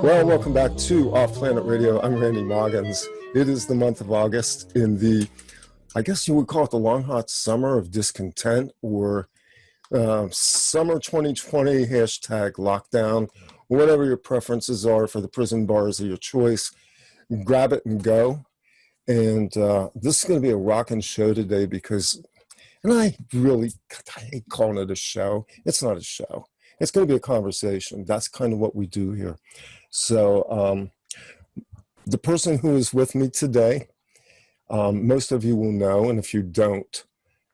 Well, welcome back to Off Planet Radio. I'm Randy Maugans. It is the month of August in the, I guess you would call it the long hot summer of discontent, or summer 2020 hashtag lockdown, whatever your preferences are for the prison bars of your choice. Grab it and go. And this is going to be a rocking show today because, and I hate calling it a show. It's not a show. It's going to be a conversation. That's kind of what we do here. So the person who is with me today, most of you will know, and if you don't,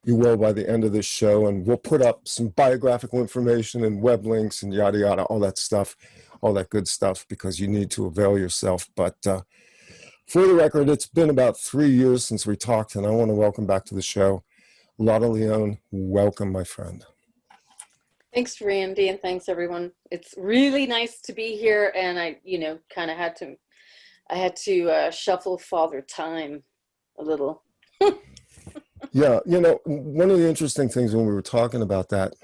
you will by the end of this show, and we'll put up some biographical information and web links and yada yada, all that stuff, all that good stuff, because you need to avail yourself. But for the record, it's been about 3 years since we talked, and I want to welcome back to the show Lotta Leone. Welcome, my friend. Thanks, Randy, and thanks, everyone. It's really nice to be here, and I kind of had to shuffle Father Time a little. Yeah, one of the interesting things when we were talking about that,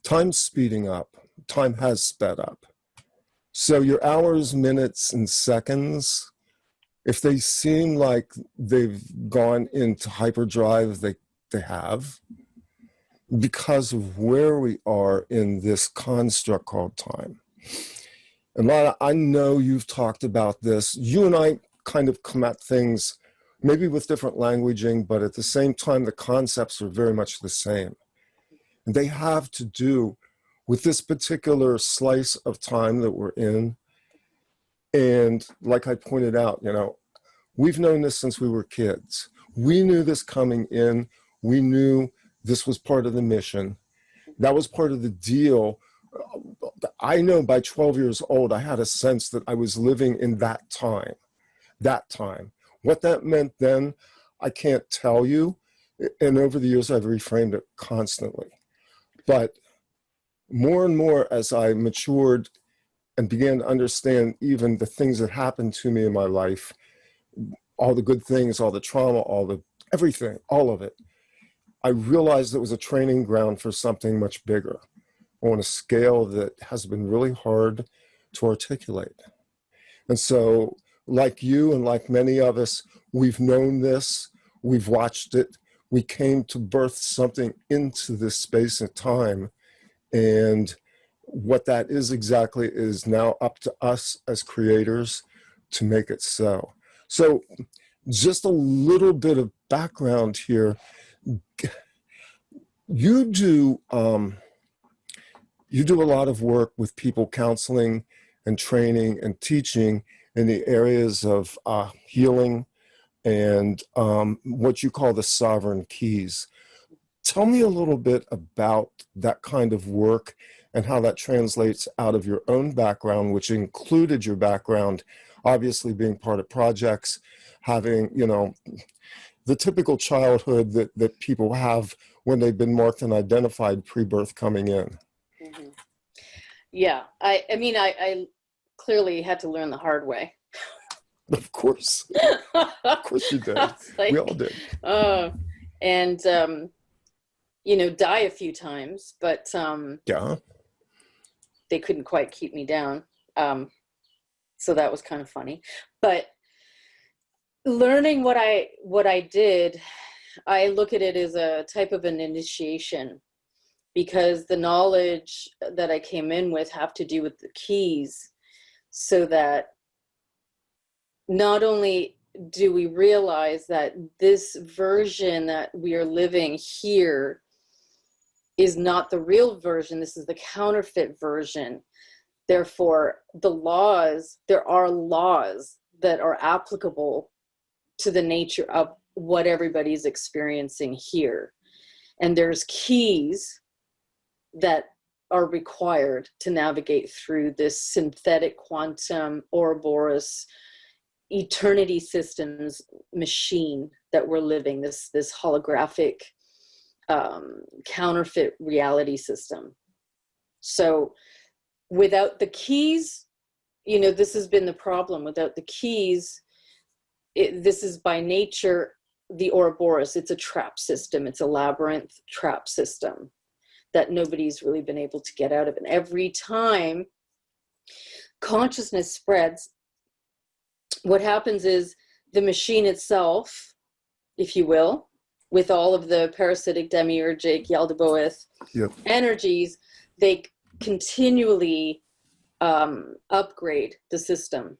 time's speeding up. Time has sped up. So your hours, minutes, and seconds, if they seem like they've gone into hyperdrive, they have, because of where we are in this construct called time. And Lotta, I know you've talked about this. You and I kind of come at things maybe with different languaging, but at the same time, the concepts are very much the same. And they have to do with this particular slice of time that we're in. And like I pointed out, we've known this since we were kids. We knew this coming in. We knew this was part of the mission. That was part of the deal. I know by 12 years old, I had a sense that I was living in that time. What that meant then, I can't tell you. And over the years, I've reframed it constantly. But more and more as I matured and began to understand even the things that happened to me in my life, all the good things, all the trauma, everything, all of it, I realized it was a training ground for something much bigger on a scale that has been really hard to articulate. And so, like you and like many of us, we've known this, we've watched it, we came to birth something into this space and time. And what that is exactly is now up to us as creators to make it so. So just a little bit of background here. You do a lot of work with people counseling and training and teaching in the areas of healing and what you call the sovereign keys. Tell me a little bit about that kind of work and how that translates out of your own background, which included your background, obviously being part of projects, having, the typical childhood that people have when they've been marked and identified pre-birth coming in. Mm-hmm. Yeah, I clearly had to learn the hard way. Of course. Of course you did. We all did. And die a few times, but yeah, they couldn't quite keep me down. So that was kind of funny. But learning what I did, I look at it as a type of an initiation, because the knowledge that I came in with have to do with the keys, so that not only do we realize that this version that we are living here is not the real version, this is the counterfeit version. Therefore, there are laws that are applicable to the nature of what everybody's experiencing here. And there's keys that are required to navigate through this synthetic quantum Ouroboros eternity systems machine that we're living, this holographic counterfeit reality system. So without the keys, this has been the problem. Without the keys, this is by nature the Ouroboros. It's a trap system. It's a labyrinth trap system that nobody's really been able to get out of. And every time consciousness spreads, what happens is the machine itself, if you will, with all of the parasitic, demiurgic, Yaldabaoth Yep. energies, they continually upgrade the system,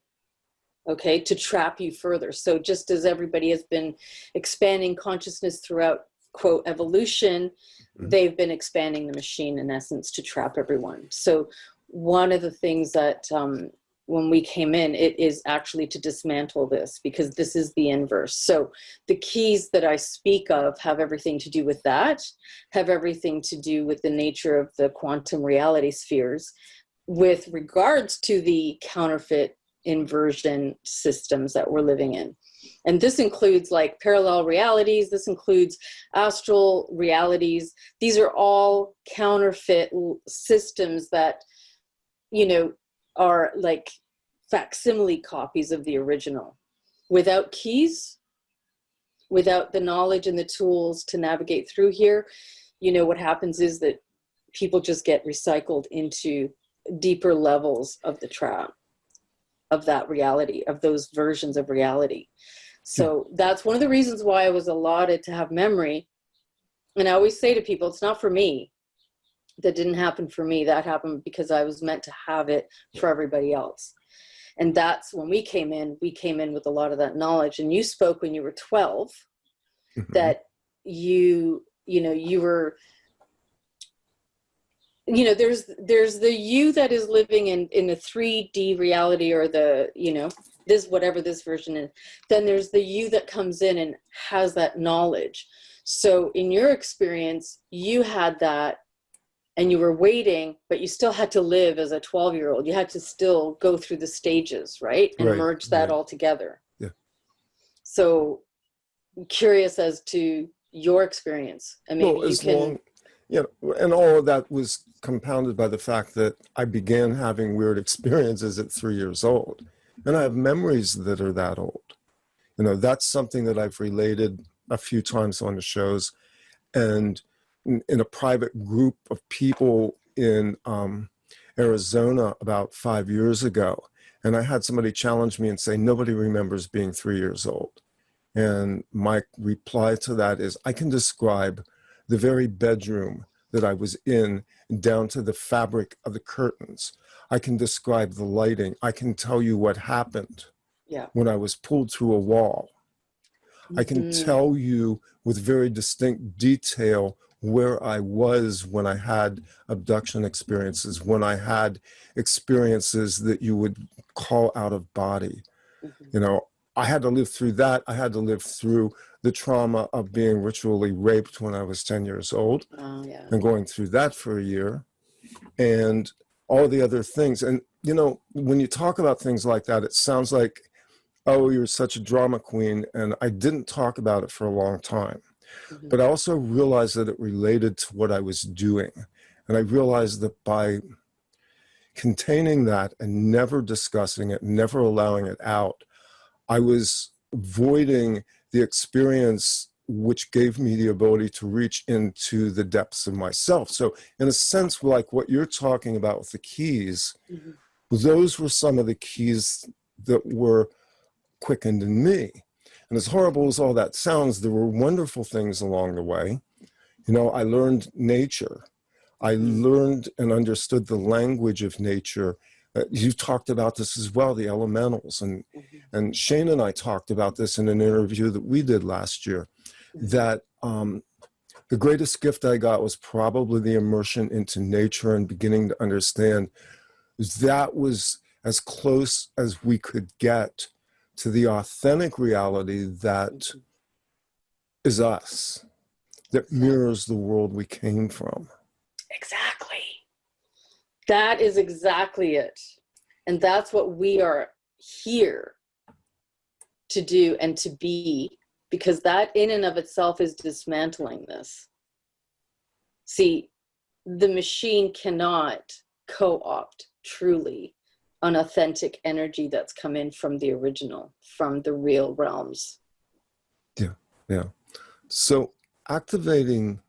okay, to trap you further. So just as everybody has been expanding consciousness throughout, quote, evolution, they've been expanding the machine, in essence, to trap everyone. So one of the things that when we came in, it is actually to dismantle this, because this is the inverse. So the keys that I speak of have everything to do with that, have everything to do with the nature of the quantum reality spheres with regards to the counterfeit inversion systems that we're living in. And this includes like parallel realities, this includes astral realities. These are all counterfeit systems that, you know, are like facsimile copies of the original. Without keys, without the knowledge and the tools to navigate through here, you know, what happens is that people just get recycled into deeper levels of the trap, of that reality, of those versions of reality. So that's one of the reasons why I was allotted to have memory. And I always say to people, it's not for me. That didn't happen for me. That happened because I was meant to have it for everybody else. And that's when we came in with a lot of that knowledge. And you spoke when you were 12, that you know, you were, you know, there's the you that is living in a 3D reality, or the, you know, this, whatever this version is. Then there's the you that comes in and has that knowledge. So in your experience, you had that, and you were waiting, but you still had to live as a 12-year-old. You had to still go through the stages, right? And merge that all together. Yeah. So I'm curious as to your experience. And maybe you can... and all of that was compounded by the fact that I began having weird experiences at 3 years old. And I have memories that are that old. You know, that's something that I've related a few times on the shows. And in a private group of people in Arizona about 5 years ago. And I had somebody challenge me and say, nobody remembers being 3 years old. And my reply to that is, I can describe the very bedroom that I was in down to the fabric of the curtains. I can describe the lighting. I can tell you what happened when I was pulled through a wall. I can tell you with very distinct detail where I was when I had abduction experiences, when I had experiences that you would call out of body. You know, I had to live through that. I had to live through the trauma of being ritually raped when I was 10 years old and going through that for a year, and all the other things. And, you know, when you talk about things like that, it sounds like, oh, you're such a drama queen. And I didn't talk about it for a long time. But I also realized that it related to what I was doing. And I realized that by containing that and never discussing it, never allowing it out, I was voiding the experience which gave me the ability to reach into the depths of myself. So in a sense, like what you're talking about with the keys, those were some of the keys that were quickened in me. And as horrible as all that sounds, there were wonderful things along the way. You know, I learned nature. I learned and understood the language of nature. You talked about this as well, the elementals. And Shane and I talked about this in an interview that we did last year, that the greatest gift I got was probably the immersion into nature and beginning to understand that was as close as we could get to the authentic reality that is us, that mirrors the world we came from. Exactly. That is exactly it. And that's what we are here to do and to be, because that in and of itself is dismantling this. See, the machine cannot co-opt truly an authentic energy that's come in from the original, from the real realms. Yeah. So activating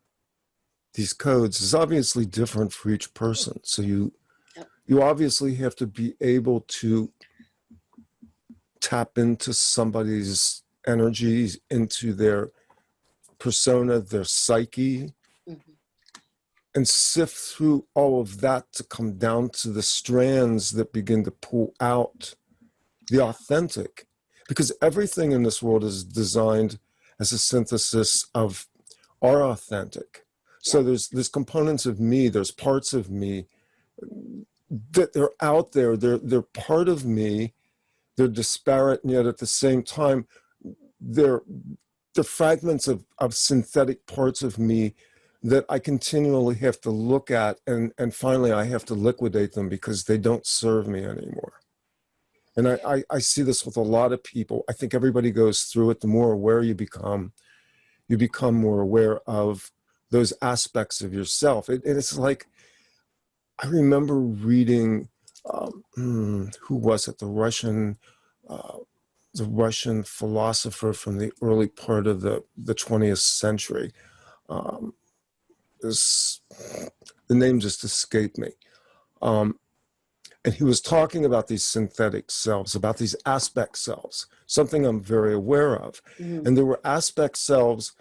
these codes is obviously different for each person. So you you obviously have to be able to tap into somebody's energies, into their persona, their psyche, Mm-hmm. and sift through all of that to come down to the strands that begin to pull out the authentic. Because everything in this world is designed as a synthesis of our authentic. So there's components of me, there's parts of me that they're out there, they're part of me, they're disparate, and yet at the same time, they're fragments of synthetic parts of me that I continually have to look at, and finally I have to liquidate them because they don't serve me anymore. And I see this with a lot of people. I think everybody goes through it. The more aware you become more aware of those aspects of yourself. It's like, I remember reading, who was it? The Russian philosopher from the early part of the 20th century. The name just escaped me. And he was talking about these synthetic selves, about these aspect selves, something I'm very aware of. Mm-hmm. And there were aspect selves,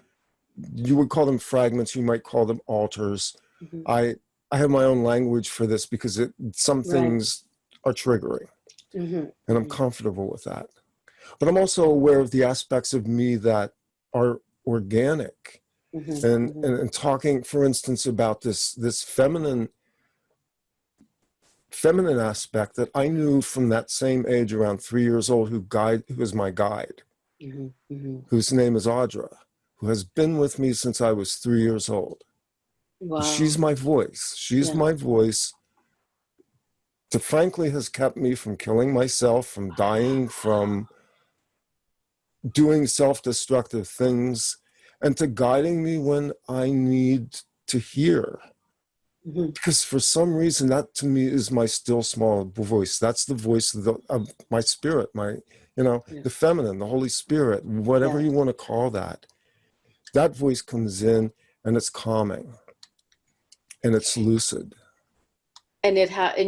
you would call them fragments, you might call them alters. Mm-hmm. I have my own language for this because some things are triggering, mm-hmm. and I'm comfortable with that. But I'm also aware of the aspects of me that are organic. Mm-hmm. And talking, for instance, about this feminine aspect that I knew from that same age, around 3 years old, who is my guide, mm-hmm. Mm-hmm. whose name is Audra, who has been with me since I was 3 years old. Wow. She's my voice. She's my voice that frankly has kept me from killing myself, from dying, from doing self-destructive things, and to guiding me when I need to hear. Mm-hmm. Because for some reason, that to me is my still small voice. That's the voice of my spirit, the feminine, the Holy Spirit, whatever you want to call that. That voice comes in and it's calming and it's lucid. And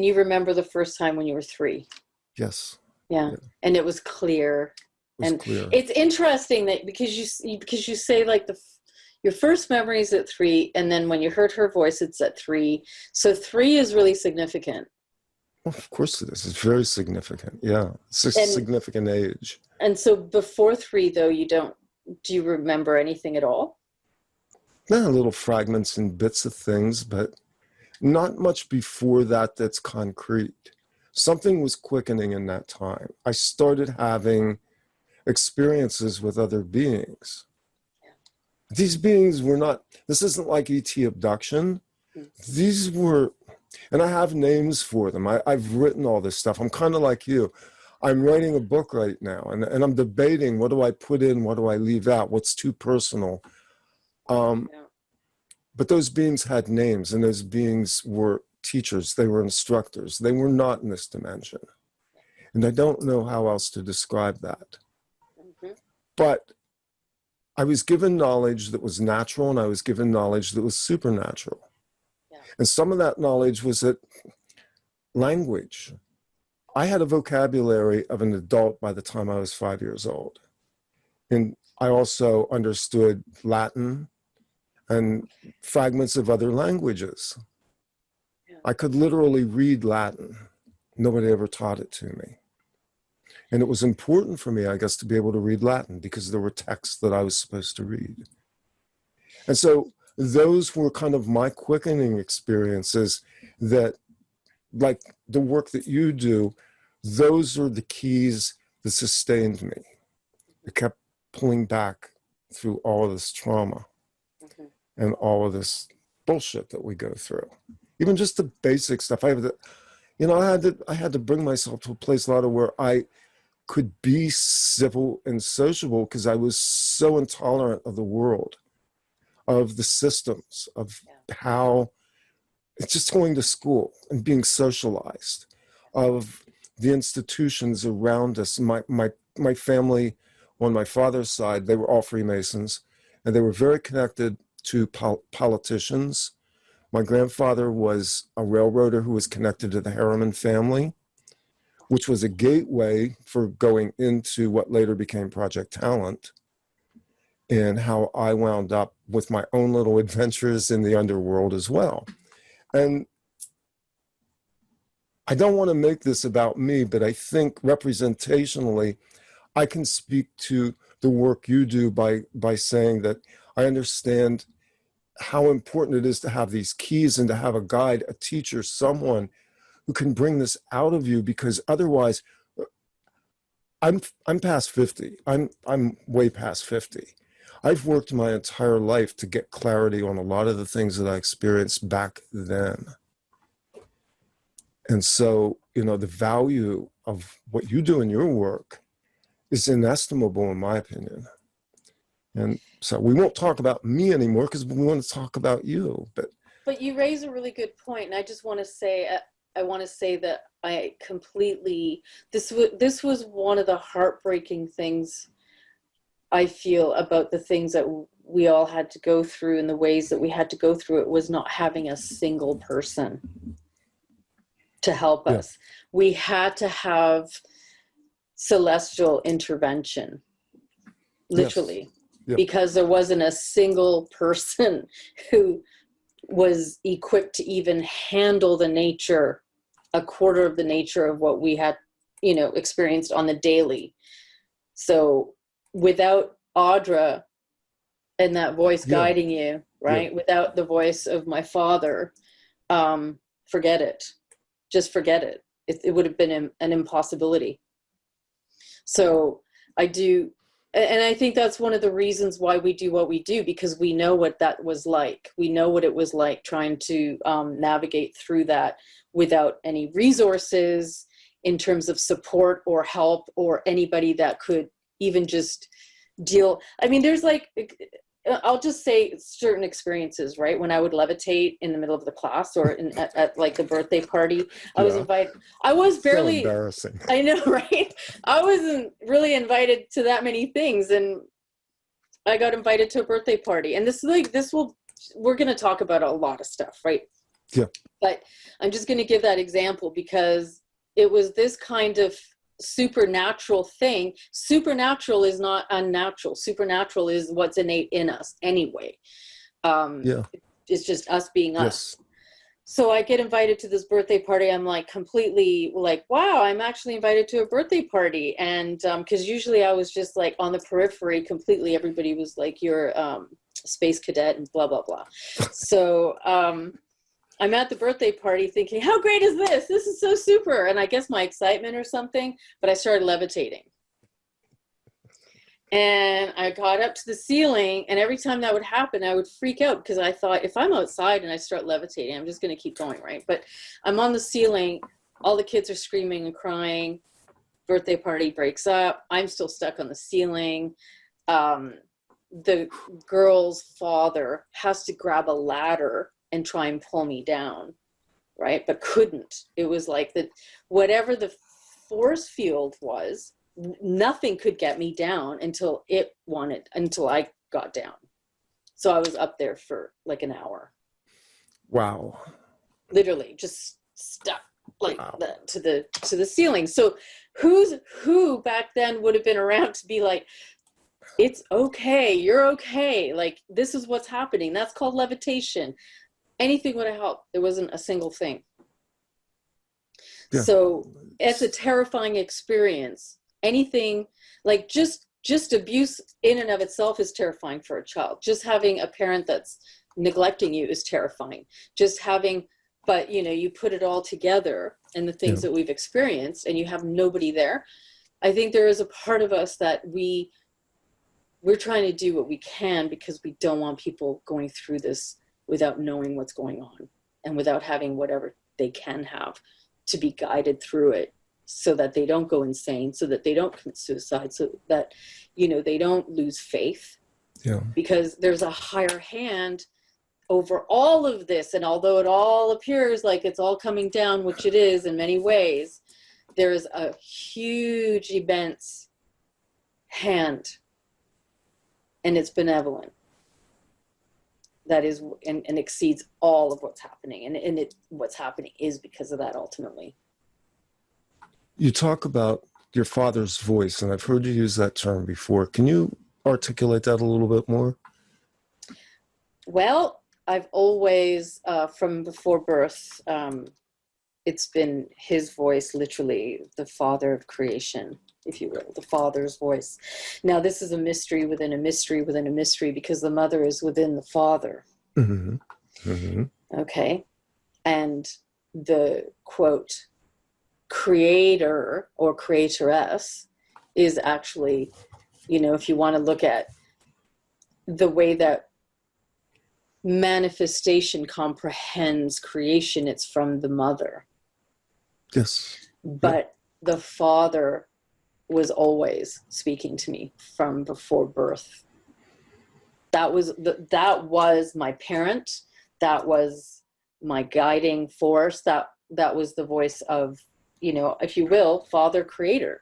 you remember the first time when you were 3? Yes. Yeah. And it was clear. Clear. It's interesting that because you say like your first memory is at 3, and then when you heard her voice, it's at 3. So 3 is really significant. Well, of course it is. It's very significant. Yeah, it's a significant age. And so before 3, though, do you remember anything at all? Little fragments and bits of things, but not much before that that's concrete. Something was quickening in that time. I started having experiences with other beings. These beings were not, this isn't like ET abduction. These were, and I have names for them. I've written all this stuff. I'm kind of like you. I'm writing a book right now, and I'm debating, what do I put in, what do I leave out, what's too personal. But those beings had names, and those beings were teachers. They were instructors. They were not in this dimension. And I don't know how else to describe that. Mm-hmm. But I was given knowledge that was natural, and I was given knowledge that was supernatural. Yeah. And some of that knowledge was language. I had a vocabulary of an adult by the time I was 5 years old. And I also understood Latin and fragments of other languages. Yeah. I could literally read Latin. Nobody ever taught it to me. And it was important for me, I guess, to be able to read Latin because there were texts that I was supposed to read. And so those were kind of my quickening experiences that, like the work that you do, those are the keys that sustained me. It kept pulling back through all of this trauma and all of this bullshit that we go through. Even just the basic stuff. I had to bring myself to a place, a lot of where I could be civil and sociable because I was so intolerant of the world, of the systems, of how it's just going to school and being socialized, of the institutions around us. My family on my father's side, they were all Freemasons, and they were very connected to politicians, My grandfather was a railroader who was connected to the Harriman family, which was a gateway for going into what later became Project Talent, and how I wound up with my own little adventures in the underworld as well. And I don't want to make this about me, but I think representationally, I can speak to the work you do by saying that I understand how important it is to have these keys and to have a guide, a teacher, someone who can bring this out of you, because otherwise I'm past 50. I'm way past 50. I've worked my entire life to get clarity on a lot of the things that I experienced back then. And so, you know, the value of what you do in your work is inestimable, in my opinion. And so we won't talk about me anymore because we want to talk about you. But you raise a really good point, and I just want to say, I want to say that I completely, this was one of the heartbreaking things I feel about the things that we all had to go through, and the ways that we had to go through it was not having a single person to help us. We had to have celestial intervention, literally, because there wasn't a single person who was equipped to even handle the nature, a quarter of the nature of what we had, you know, experienced on the daily. So without Audra and that voice guiding you, right? Without the voice of my father, forget it. Just forget it. It would have been an impossibility. So I do, and I think that's one of the reasons why we do what we do, because we know what that was like. We know what it was like trying to navigate through that without any resources in terms of support or help or anybody that could even just deal. I mean, there's like, I'll just say certain experiences, right? When I would levitate in the middle of the class or at like the birthday party, I was invited. I was barely, so embarrassing. I know, right? I wasn't really invited to that many things. And I got invited to a birthday party. And this is like, we're going to talk about a lot of stuff, right? Yeah. But I'm just going to give that example because it was this kind of supernatural thing. Supernatural is not unnatural. Supernatural is what's innate in us anyway. It's just us being us. So I get invited to this birthday party. I'm like completely like, wow, I'm actually invited to a birthday party. And because usually I was just like on the periphery completely. Everybody was like, you're space cadet and blah, blah, blah. So I'm at the birthday party thinking, how great is this? This is so super. And I guess my excitement or something, but I started levitating. And I got up to the ceiling, and every time that would happen, I would freak out because I thought, if I'm outside and I start levitating, I'm just going to keep going, right? But I'm on the ceiling. All the kids are screaming and crying. Birthday party breaks up. I'm still stuck on the ceiling. The girl's father has to grab a ladder and try and pull me down, right? But couldn't. It was like that, whatever the force field was, nothing could get me down until I got down. So I was up there for like an hour. Wow. Literally just stuck like that to the ceiling. So who back then would have been around to be like, it's okay, you're okay, like this is what's happening. That's called levitation. Anything would have helped. There wasn't a single thing. So it's a terrifying experience. Anything like just abuse in and of itself is terrifying for a child. Just having a parent that's neglecting you is terrifying. Just having, but you know, you put it all together and the things that we've experienced and you have nobody there. I think there is a part of us that we're trying to do what we can because we don't want people going through this without knowing what's going on and without having whatever they can have to be guided through it so that they don't go insane, so that they don't commit suicide, so that, you know, they don't lose faith. Because there's a higher hand over all of this. And although it all appears like it's all coming down, which it is in many ways, there's a huge, immense hand, and it's benevolent. that is and exceeds all of what's happening, and what's happening is because of that ultimately. You talk about your father's voice, and I've heard you use that term before. Can you articulate that a little bit more? Well, I've always, from before birth, it's been his voice, literally the father of creation, if you will, the father's voice. Now, this is a mystery within a mystery within a mystery, because the mother is within the father. Mm-hmm. Mm-hmm. Okay. And the quote, creator or creatoress is actually, if you want to look at the way that manifestation comprehends creation, it's from the mother. Yes. But the father was always speaking to me from before birth. That was my parent. That was my guiding force. That was the voice of, if you will, Father Creator.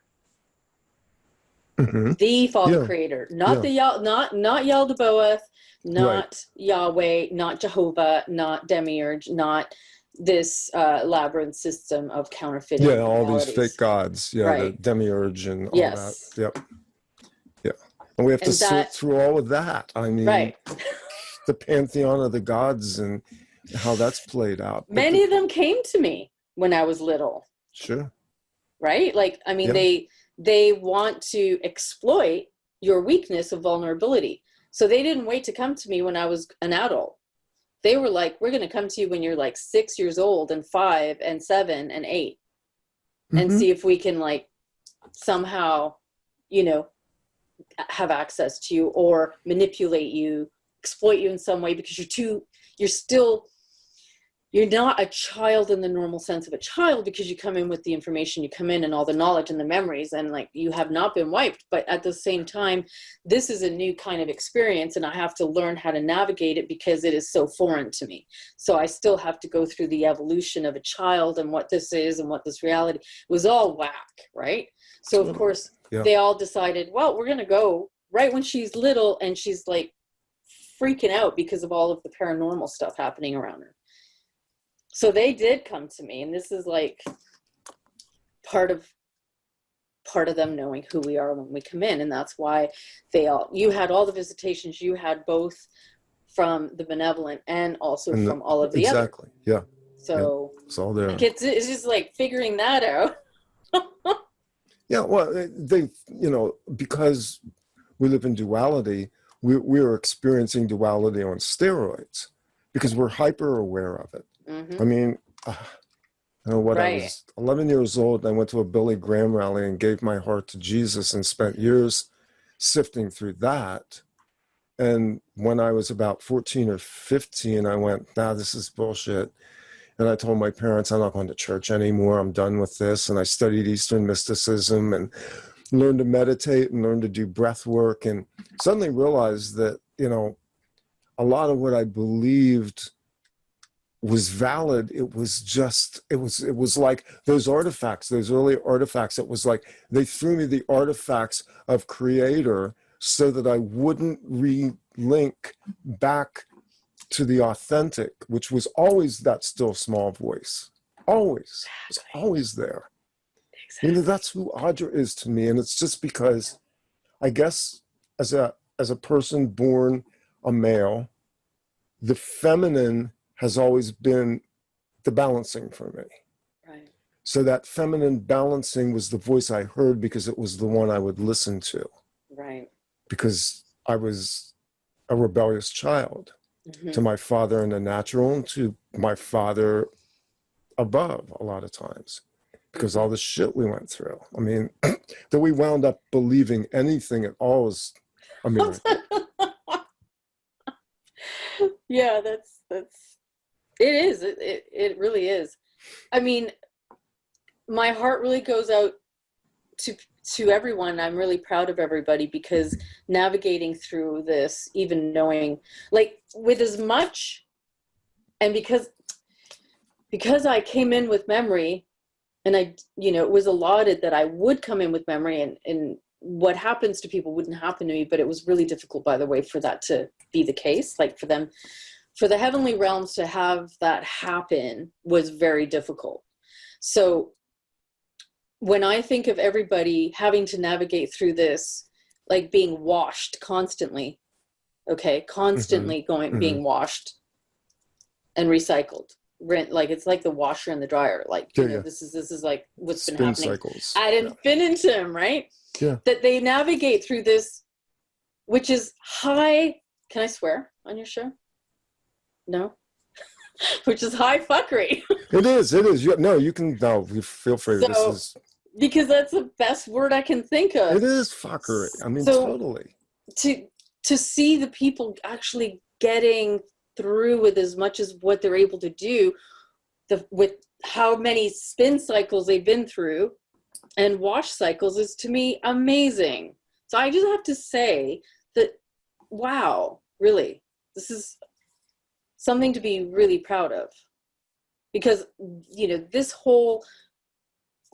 Mm-hmm. The Father Creator, not not Yaldabaoth, not Yahweh, not Jehovah, not Demiurge, not this labyrinth system of counterfeiting. Yeah, all realities. these fake gods. Yeah, right. The Demiurge and all that. Yep. Yeah. And we have to sort through all of that. I mean, the pantheon of the gods and how that's played out. Many of them came to me when I was little. Sure. Right? Like, I mean, they want to exploit your weakness of vulnerability. So they didn't wait to come to me when I was an adult. They were like, we're going to come to you when you're like 6 years old and 5 and 7 and 8 and see if we can like somehow, have access to you or manipulate you, exploit you in some way, because you're not a child in the normal sense of a child, because you come in with the information, you come in and all the knowledge and the memories, and like you have not been wiped. But at the same time, this is a new kind of experience, and I have to learn how to navigate it because it is so foreign to me. So I still have to go through the evolution of a child and what this is and what this reality was all whack, right? So of course they all decided, well, we're going to go right when she's little and she's like freaking out because of all of the paranormal stuff happening around her. So they did come to me, and this is like part of them knowing who we are when we come in. And that's why you had all the visitations, you had both from the benevolent and also from all of the other. Exactly. Yeah. So it's all there. Like it's just like figuring that out. Yeah. Well, because we live in duality, we're experiencing duality on steroids because we're hyper aware of it. Mm-hmm. I mean, I was 11 years old and I went to a Billy Graham rally and gave my heart to Jesus and spent years sifting through that. And when I was about 14 or 15, I went, this is bullshit. And I told my parents, I'm not going to church anymore. I'm done with this. And I studied Eastern mysticism and learned to meditate and learned to do breath work, and suddenly realized that, a lot of what I believed was valid. It was like those artifacts, those early artifacts. It was like they threw me the artifacts of Creator so that I wouldn't relink back to the authentic, which was always that still small voice. Always. It was always there. Exactly. That's who Audra is to me. And it's just because I guess as a person born a male, the feminine has always been the balancing for me. Right. So that feminine balancing was the voice I heard because it was the one I would listen to. Right. Because I was a rebellious child to my father in the natural and to my father above a lot of times. Because all the shit we went through. I mean, that we wound up believing anything at all is a miracle. Yeah, that's it is. It really is. I mean, my heart really goes out to everyone. I'm really proud of everybody because navigating through this, even knowing, like, with as much, and because I came in with memory, and it was allotted that I would come in with memory, and what happens to people wouldn't happen to me, but it was really difficult, by the way, for that to be the case, like for them, for the heavenly realms to have that happen was very difficult. So when I think of everybody having to navigate through this, like being washed constantly, okay, constantly being washed and recycled, like it's like the washer and the dryer, like this is like what's been happening cycles at infinitum, right? That they navigate through this, which is high. Can I swear on your show? No. Which is high fuckery. It is. No, you can. No, feel free. So, this is because that's the best word I can think of. It is fuckery. I mean, so totally. To see the people actually getting through with as much as what they're able to do, with how many spin cycles they've been through and wash cycles, is to me amazing. So I just have to say that, wow, really, this is something to be really proud of, because this whole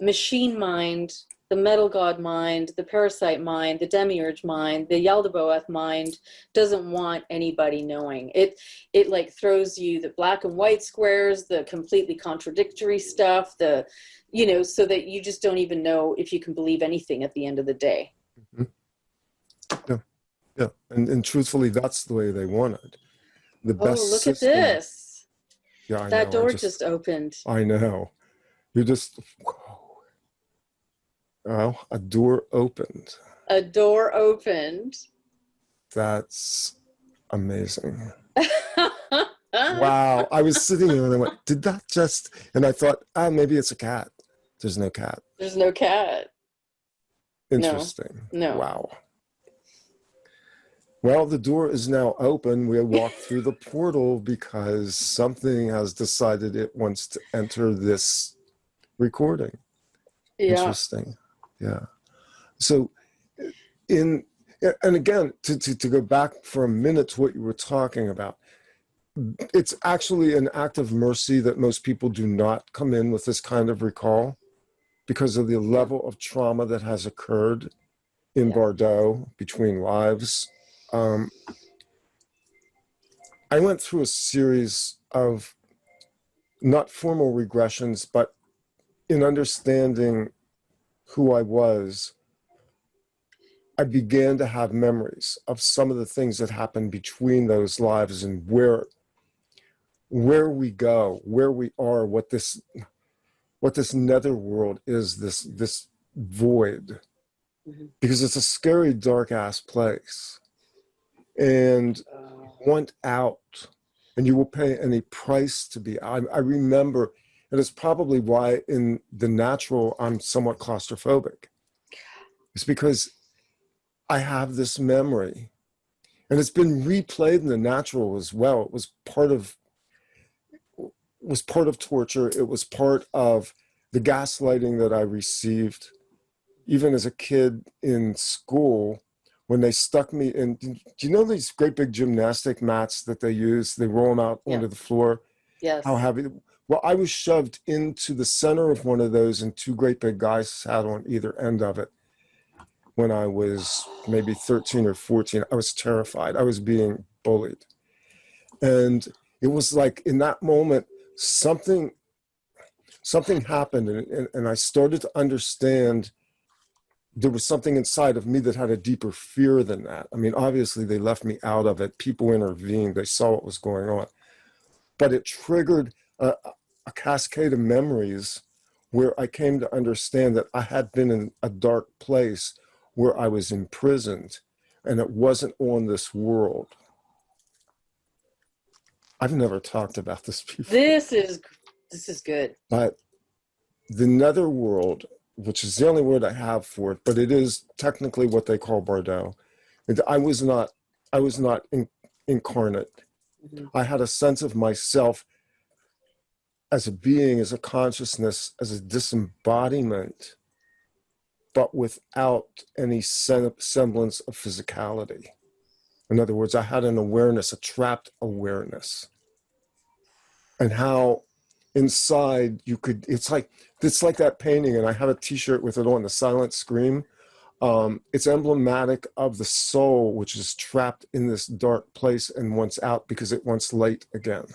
machine mind, the metal god mind, the parasite mind, the demiurge mind, the Yaldabaoth mind doesn't want anybody knowing. It like throws you the black and white squares, the completely contradictory stuff, so that you just don't even know if you can believe anything at the end of the day. Yeah. And truthfully, that's the way they want it. The best look system. At this. Yeah, I that know. door just opened. I know. You just, well, a door opened. A door opened. That's amazing. Wow. I was sitting there and I went, did that just, and I thought, maybe it's a cat. There's no cat. There's no cat. Interesting. No. Wow. Well, the door is now open. We walked through the portal because something has decided it wants to enter this recording. Yeah. Interesting. Yeah. So and again, to go back for a minute to what you were talking about, it's actually an act of mercy that most people do not come in with this kind of recall because of the level of trauma that has occurred in Bordeaux between lives. I went through a series of not formal regressions, but in understanding who I was, I began to have memories of some of the things that happened between those lives and where we go, where we are, what this netherworld is, this void, because it's a scary, dark ass place. And you want out, and you will pay any price to be. I remember, and it's probably why in the natural I'm somewhat claustrophobic. It's because I have this memory, and it's been replayed in the natural as well. It was part of torture. It was part of the gaslighting that I received, even as a kid in school. When they stuck me in, do you know these great big gymnastic mats that they use? They roll them out onto the floor. Yes. How heavy? Well, I was shoved into the center of one of those, and two great big guys sat on either end of it. When I was maybe 13 or 14, I was terrified. I was being bullied. And it was like in that moment, something happened, and I started to understand there was something inside of me that had a deeper fear than that. I mean, obviously they left me out of it. People intervened. They saw what was going on. But it triggered a cascade of memories where I came to understand that I had been in a dark place where I was imprisoned, and it wasn't on this world. I've never talked about this before. This is good. But the netherworld, which is the only word I have for it, but it is technically what they call Bordeaux. I was not incarnate. Mm-hmm. I had a sense of myself as a being, as a consciousness, as a disembodiment, but without any semblance of physicality. In other words, I had an awareness, a trapped awareness. And how inside you could, it's like that painting, and I have a t-shirt with it on, The Silent Scream. It's emblematic of the soul, which is trapped in this dark place and wants out because it wants light again.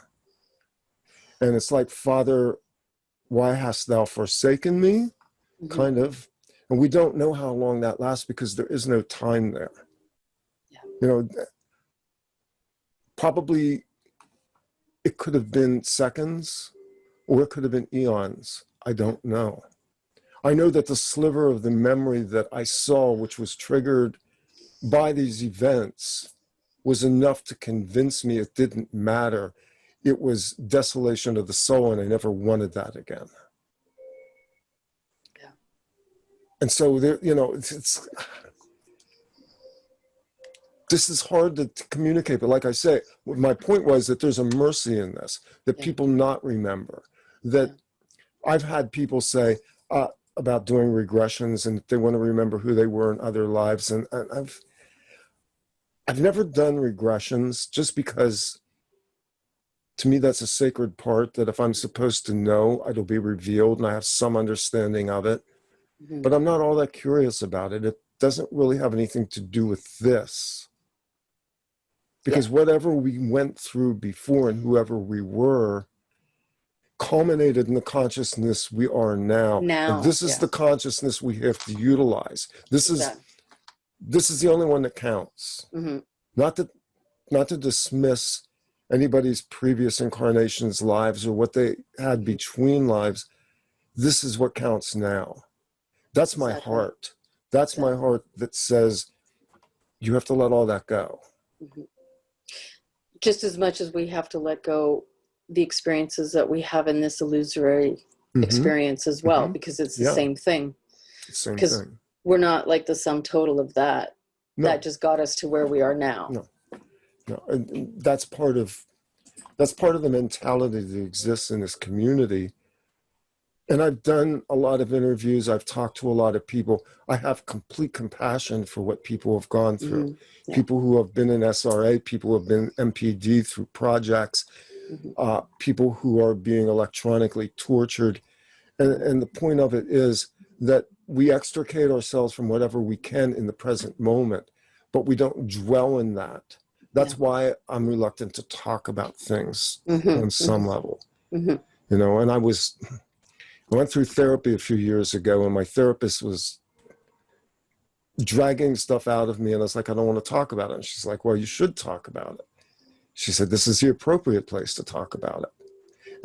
And it's like, Father, why hast thou forsaken me? Kind of. And we don't know how long that lasts because there is no time there. Yeah. You know, probably it could have been seconds or it could have been eons. I don't know. I know that the sliver of the memory that I saw, which was triggered by these events, was enough to convince me it didn't matter. It was desolation of the soul, and I never wanted that again. Yeah. And so there, you know, this is hard to communicate, but like I say, my point was that there's a mercy in this, that people not remember. That I've had people say about doing regressions and they want to remember who they were in other lives. And I've never done regressions just because to me that's a sacred part that if I'm supposed to know, it'll be revealed and I have some understanding of it. But I'm not all that curious about it. It doesn't really have anything to do with this. Because whatever we went through before and whoever we were culminated in the consciousness we are now. And this is the consciousness we have to utilize. This is the only one that counts. Not to dismiss anybody's previous incarnations, lives, or what they had between lives. This is what counts now. That's my heart. That's my heart that says you have to let all that go. Just as much as we have to let go the experiences that we have in this illusory experience as well, because it's the same thing. Same because thing. We're not like the sum total of that. No. That just got us to where we are now. No. And that's part of the mentality that exists in this community. And I've done a lot of interviews. I've talked to a lot of people. I have complete compassion for what people have gone through. People who have been in SRA, people who have been MPD through projects, people who are being electronically tortured. And the point of it is that we extricate ourselves from whatever we can in the present moment, but we don't dwell in that. That's why I'm reluctant to talk about things on some level. You know, and I went through therapy a few years ago, and my therapist was dragging stuff out of me, and I was like, I don't want to talk about it. And she's like, well, you should talk about it. She said, this is the appropriate place to talk about it.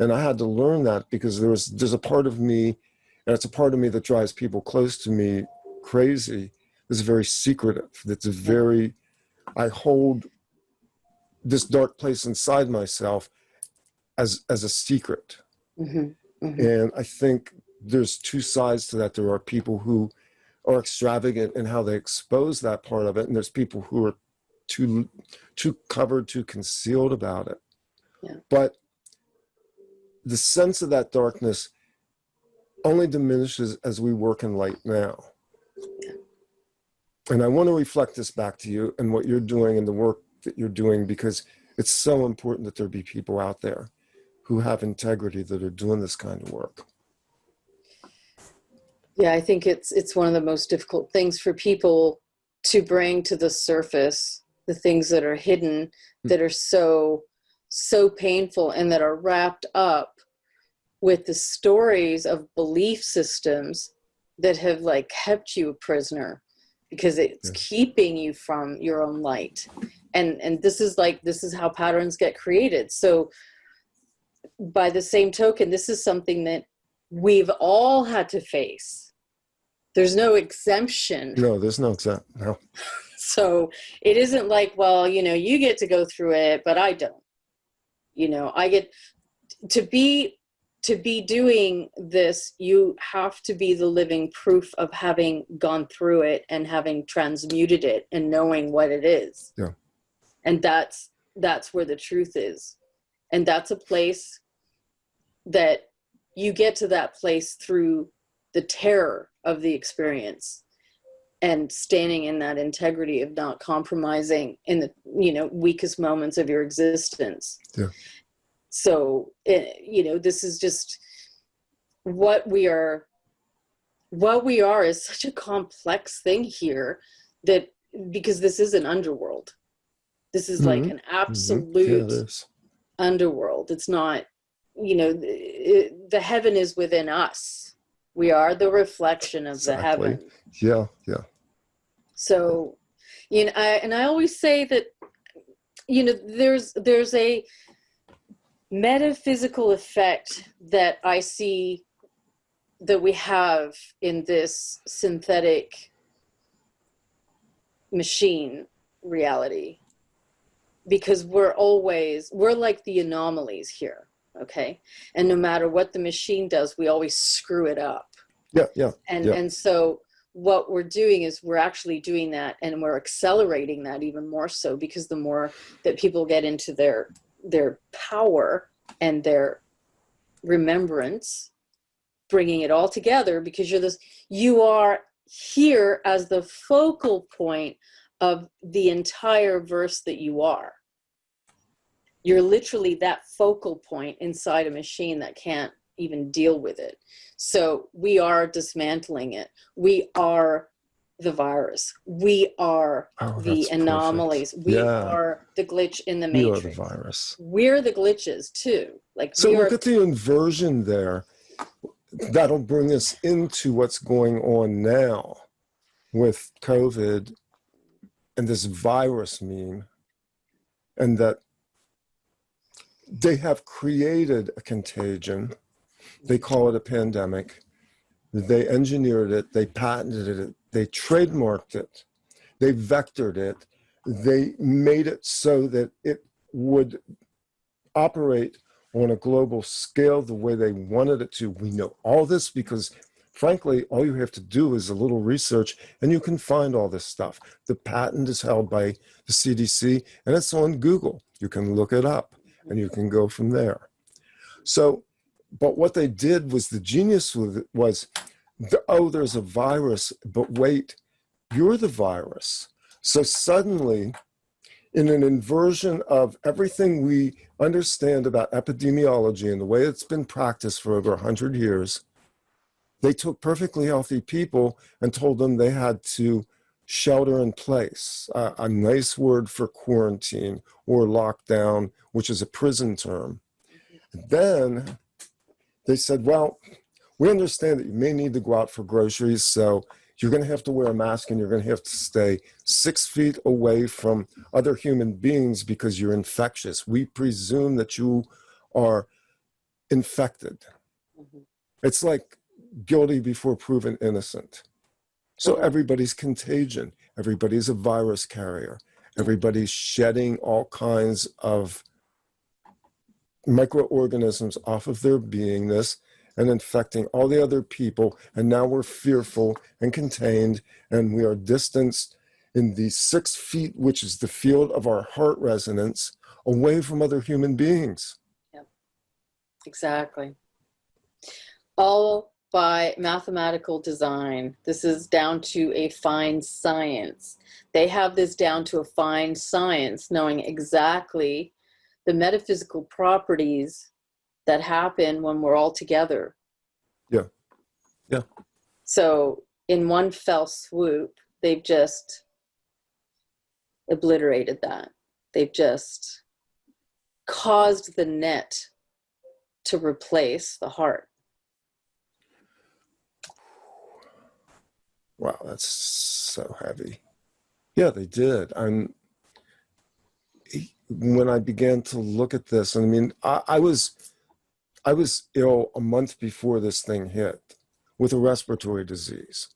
And I had to learn that because there's a part of me, and it's a part of me that drives people close to me crazy. It's very secretive. It's I hold this dark place inside myself as a secret. And I think there's two sides to that. There are people who are extravagant in how they expose that part of it, and there's people who are too covered, too concealed about it. But the sense of that darkness only diminishes as we work in light now. And I want to reflect this back to you and what you're doing and the work that you're doing, because it's so important that there be people out there who have integrity that are doing this kind of work. Yeah, I think it's one of the most difficult things for people to bring to the surface, the things that are hidden, that are so painful, and that are wrapped up with the stories of belief systems that have like kept you a prisoner because it's keeping you from your own light. And this is how patterns get created. So by the same token, this is something that we've all had to face. There's no exemption. No, there's no exemption. No. So it isn't like, well, you know, you get to go through it, but I don't. You know, I get to be doing this. You have to be the living proof of having gone through it and having transmuted it and knowing what it is. Yeah. And that's where the truth is. And that's a place that you get to, that place through the terror of the experience and standing in that integrity of not compromising in the, you know, weakest moments of your existence. Yeah. So, you know, this is just what we are what we are is such a complex thing here, that because this is an underworld. This is like an Yeah, it absolute is. underworld. It's not, the heaven is within us. We are the reflection of the Exactly. heaven. Yeah, yeah. So, I always say that, there's a metaphysical effect that I see that we have in this synthetic machine reality, because we're like the anomalies here, okay? And no matter what the machine does, we always screw it up. Yeah, yeah. And so what we're doing is we're actually doing that, and we're accelerating that even more so, because the more that people get into their power and their remembrance, bringing it all together, because you are here as the focal point of the entire verse that you are. You're literally that focal point inside a machine that can't even deal with it. So we are dismantling it. We are the virus. We are the anomalies. Perfect. We Yeah, are the glitch in the you are the matrix. virus. We're the glitches too. Like, So we look are. at the inversion there. That'll bring us into what's going on now with COVID and this virus meme, and that they have created a contagion. They call it a pandemic. They engineered it. They patented it. They trademarked it. They vectored it. They made it so that it would operate on a global scale the way they wanted it to. We know all this because, frankly, all you have to do is a little research and you can find all this stuff. The patent is held by the CDC and it's on Google. You can look it up and you can go from there. So, but what they did was, the genius with it was, there's a virus, but wait, you're the virus. So suddenly, in an inversion of everything we understand about epidemiology and the way it's been practiced for over 100 years, they took perfectly healthy people and told them they had to shelter in place, a nice word for quarantine or lockdown, which is a prison term. Then they said, well, we understand that you may need to go out for groceries, so you're going to have to wear a mask and you're going to have to stay 6 feet away from other human beings because you're infectious. We presume that you are infected. It's like guilty before proven innocent. So everybody's contagion. Everybody's a virus carrier. Everybody's shedding all kinds of microorganisms off of their beingness and infecting all the other people. And now we're fearful and contained, and we are distanced in the 6 feet, which is the field of our heart resonance, away from other human beings. Yep. Exactly. All by mathematical design. This is down to a fine science. They have this down to a fine science, knowing exactly the metaphysical properties that happen when we're all together. Yeah. Yeah. So in one fell swoop, they've just obliterated that. They've just caused the net to replace the heart. Wow, that's so heavy. Yeah, they did. When I began to look at this, I mean, I was ill a month before this thing hit with a respiratory disease.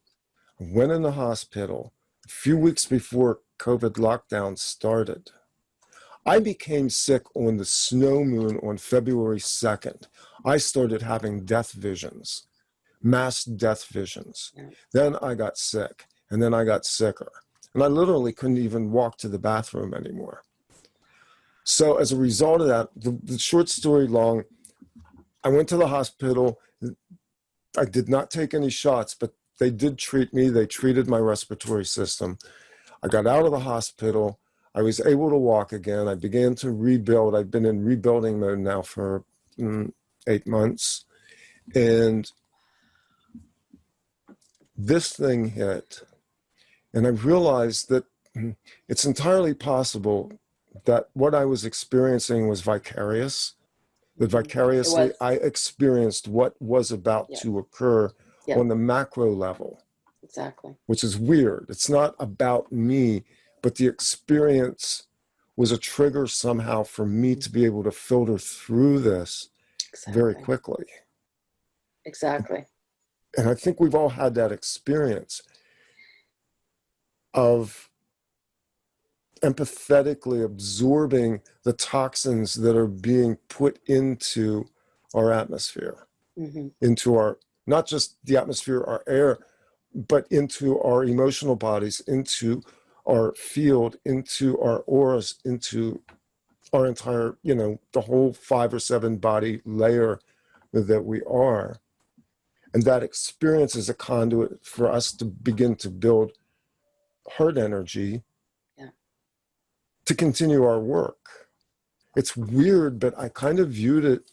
I went in the hospital a few weeks before COVID lockdown started. I became sick on the snow moon on February 2nd. I started having death visions, mass death visions. Then I got sick, and then I got sicker. And I literally couldn't even walk to the bathroom anymore. So as a result of that, the short story long, I went to the hospital. I did not take any shots, but they did treat me. They treated my respiratory system. I got out of the hospital. I was able to walk again. I began to rebuild. I've been in rebuilding mode now for 8 months. And this thing hit, and I realized that it's entirely possible that what I was experiencing was vicarious, that vicariously I experienced what was about to occur on the macro level. Exactly. Which is weird. It's not about me, but the experience was a trigger somehow for me to be able to filter through this very quickly. Exactly. And I think we've all had that experience of empathetically absorbing the toxins that are being put into our atmosphere, into our, not just the atmosphere, our air, but into our emotional bodies, into our field, into our auras, into our entire, the whole 5 or 7 body layer that we are. And that experience is a conduit for us to begin to build heart energy to continue our work. It's weird, but I kind of viewed it,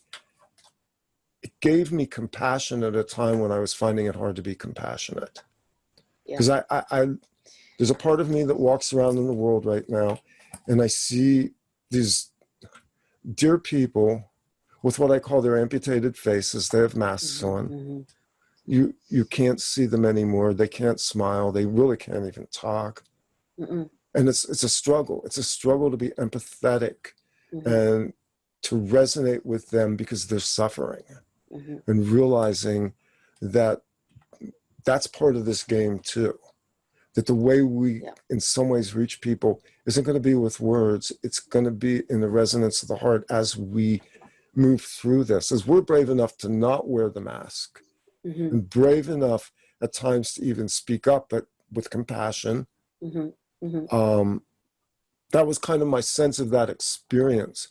it gave me compassion at a time when I was finding it hard to be compassionate. Because I there's a part of me that walks around in the world right now, and I see these dear people with what I call their amputated faces. They have masks on. You can't see them anymore. They can't smile. They really can't even talk. And it's a struggle. It's a struggle to be empathetic and to resonate with them because they're suffering, and realizing that that's part of this game too. That the way we, in some ways, reach people isn't going to be with words. It's going to be in the resonance of the heart as we move through this. As we're brave enough to not wear the mask, and brave enough at times to even speak up, but with compassion. That was kind of my sense of that experience.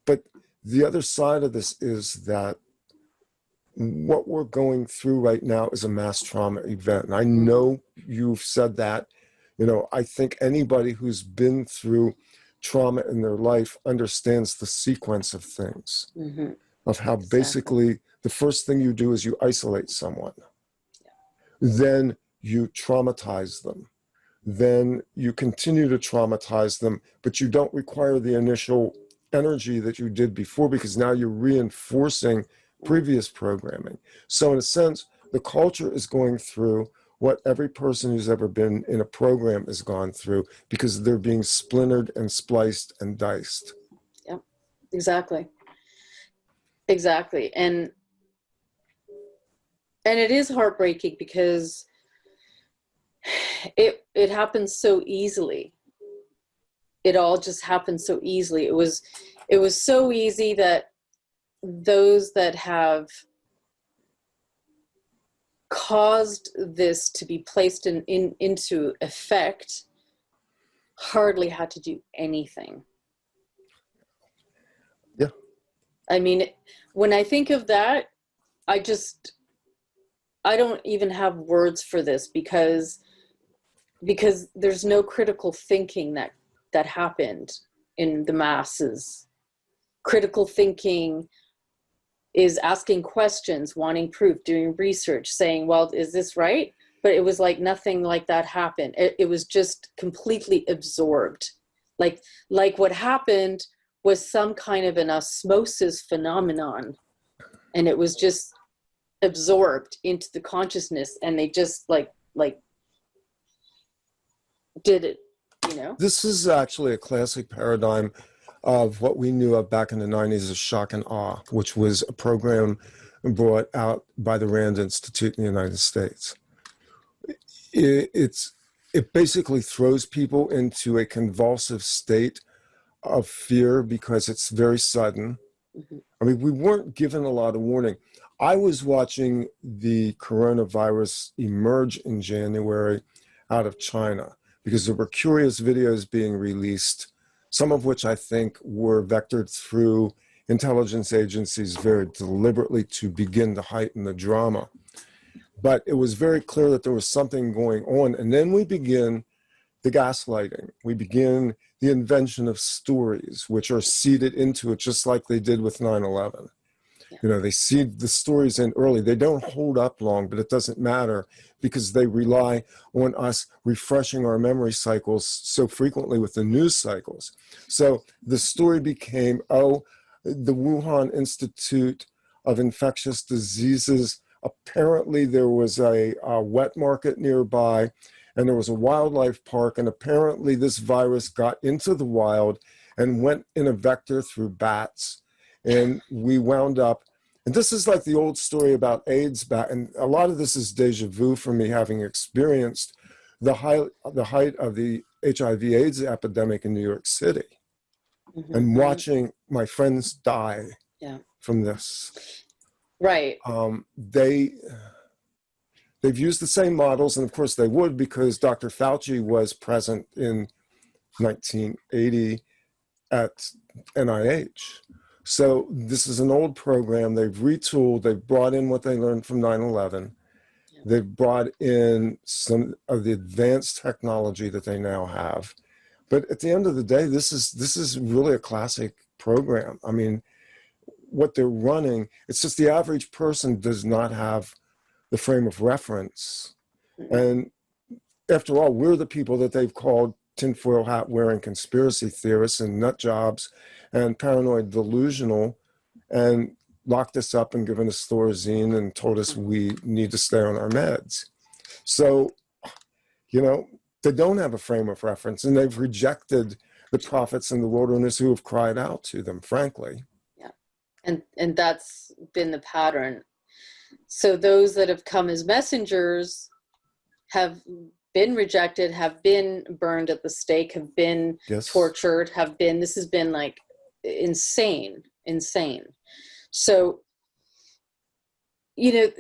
But the other side of this is that what we're going through right now is a mass trauma event. And I know you've said that. I think anybody who's been through trauma in their life understands the sequence of things, of how basically the first thing you do is you isolate someone. Then you traumatize them. Then you continue to traumatize them, but you don't require the initial energy that you did before, because now you're reinforcing previous programming. So in a sense, the culture is going through what every person who's ever been in a program has gone through, because they're being splintered and spliced and diced. Yeah, exactly. Exactly. And it is heartbreaking because it happens so easily. It all just happened so easily. It was so easy that those that have caused this to be placed into effect hardly had to do anything. Yeah. I mean, when I think of that, I don't even have words for this, because there's no critical thinking that happened in the masses. Critical thinking is asking questions, wanting proof, doing research, saying, well, is this right? But it was like nothing like that happened. It was just completely absorbed. Like what happened was some kind of an osmosis phenomenon, and it was just absorbed into the consciousness, and they just like did it, This is actually a classic paradigm of what we knew of back in the 90s as shock and awe, which was a program brought out by the Rand Institute in the United States. It basically throws people into a convulsive state of fear because it's very sudden. I mean, we weren't given a lot of warning. I was watching the coronavirus emerge in January out of China, because there were curious videos being released, some of which I think were vectored through intelligence agencies very deliberately to begin to heighten the drama. But it was very clear that there was something going on. And then we begin the gaslighting. We begin the invention of stories, which are seeded into it, just like they did with 9/11. You know, they seed the stories in early. They don't hold up long, but it doesn't matter because they rely on us refreshing our memory cycles so frequently with the news cycles. So the story became, oh, the Wuhan Institute of Infectious Diseases, apparently there was a wet market nearby and there was a wildlife park, and apparently this virus got into the wild and went in a vector through bats. And we wound up, and this is like the old story about AIDS back, and a lot of this is deja vu for me, having experienced the height of the HIV/AIDS epidemic in New York City, and watching my friends die from this. Right. They've used the same models, and of course they would, because Dr. Fauci was present in 1980 at NIH. So this is an old program. They've retooled. They've brought in what they learned from 9/11. They've brought in some of the advanced technology that they now have. But at the end of the day, this is really a classic program. I mean, what they're running, it's just the average person does not have the frame of reference. And after all, we're the people that they've called tinfoil hat wearing conspiracy theorists and nut jobs and paranoid delusional, and locked us up and given us Thorazine and told us we need to stay on our meds. So, you know, they don't have a frame of reference, and they've rejected the prophets in the wilderness who have cried out to them, frankly. Yeah. And that's been the pattern. So those that have come as messengers have been rejected, have been burned at the stake, have been tortured, this has been like insane. So, you know,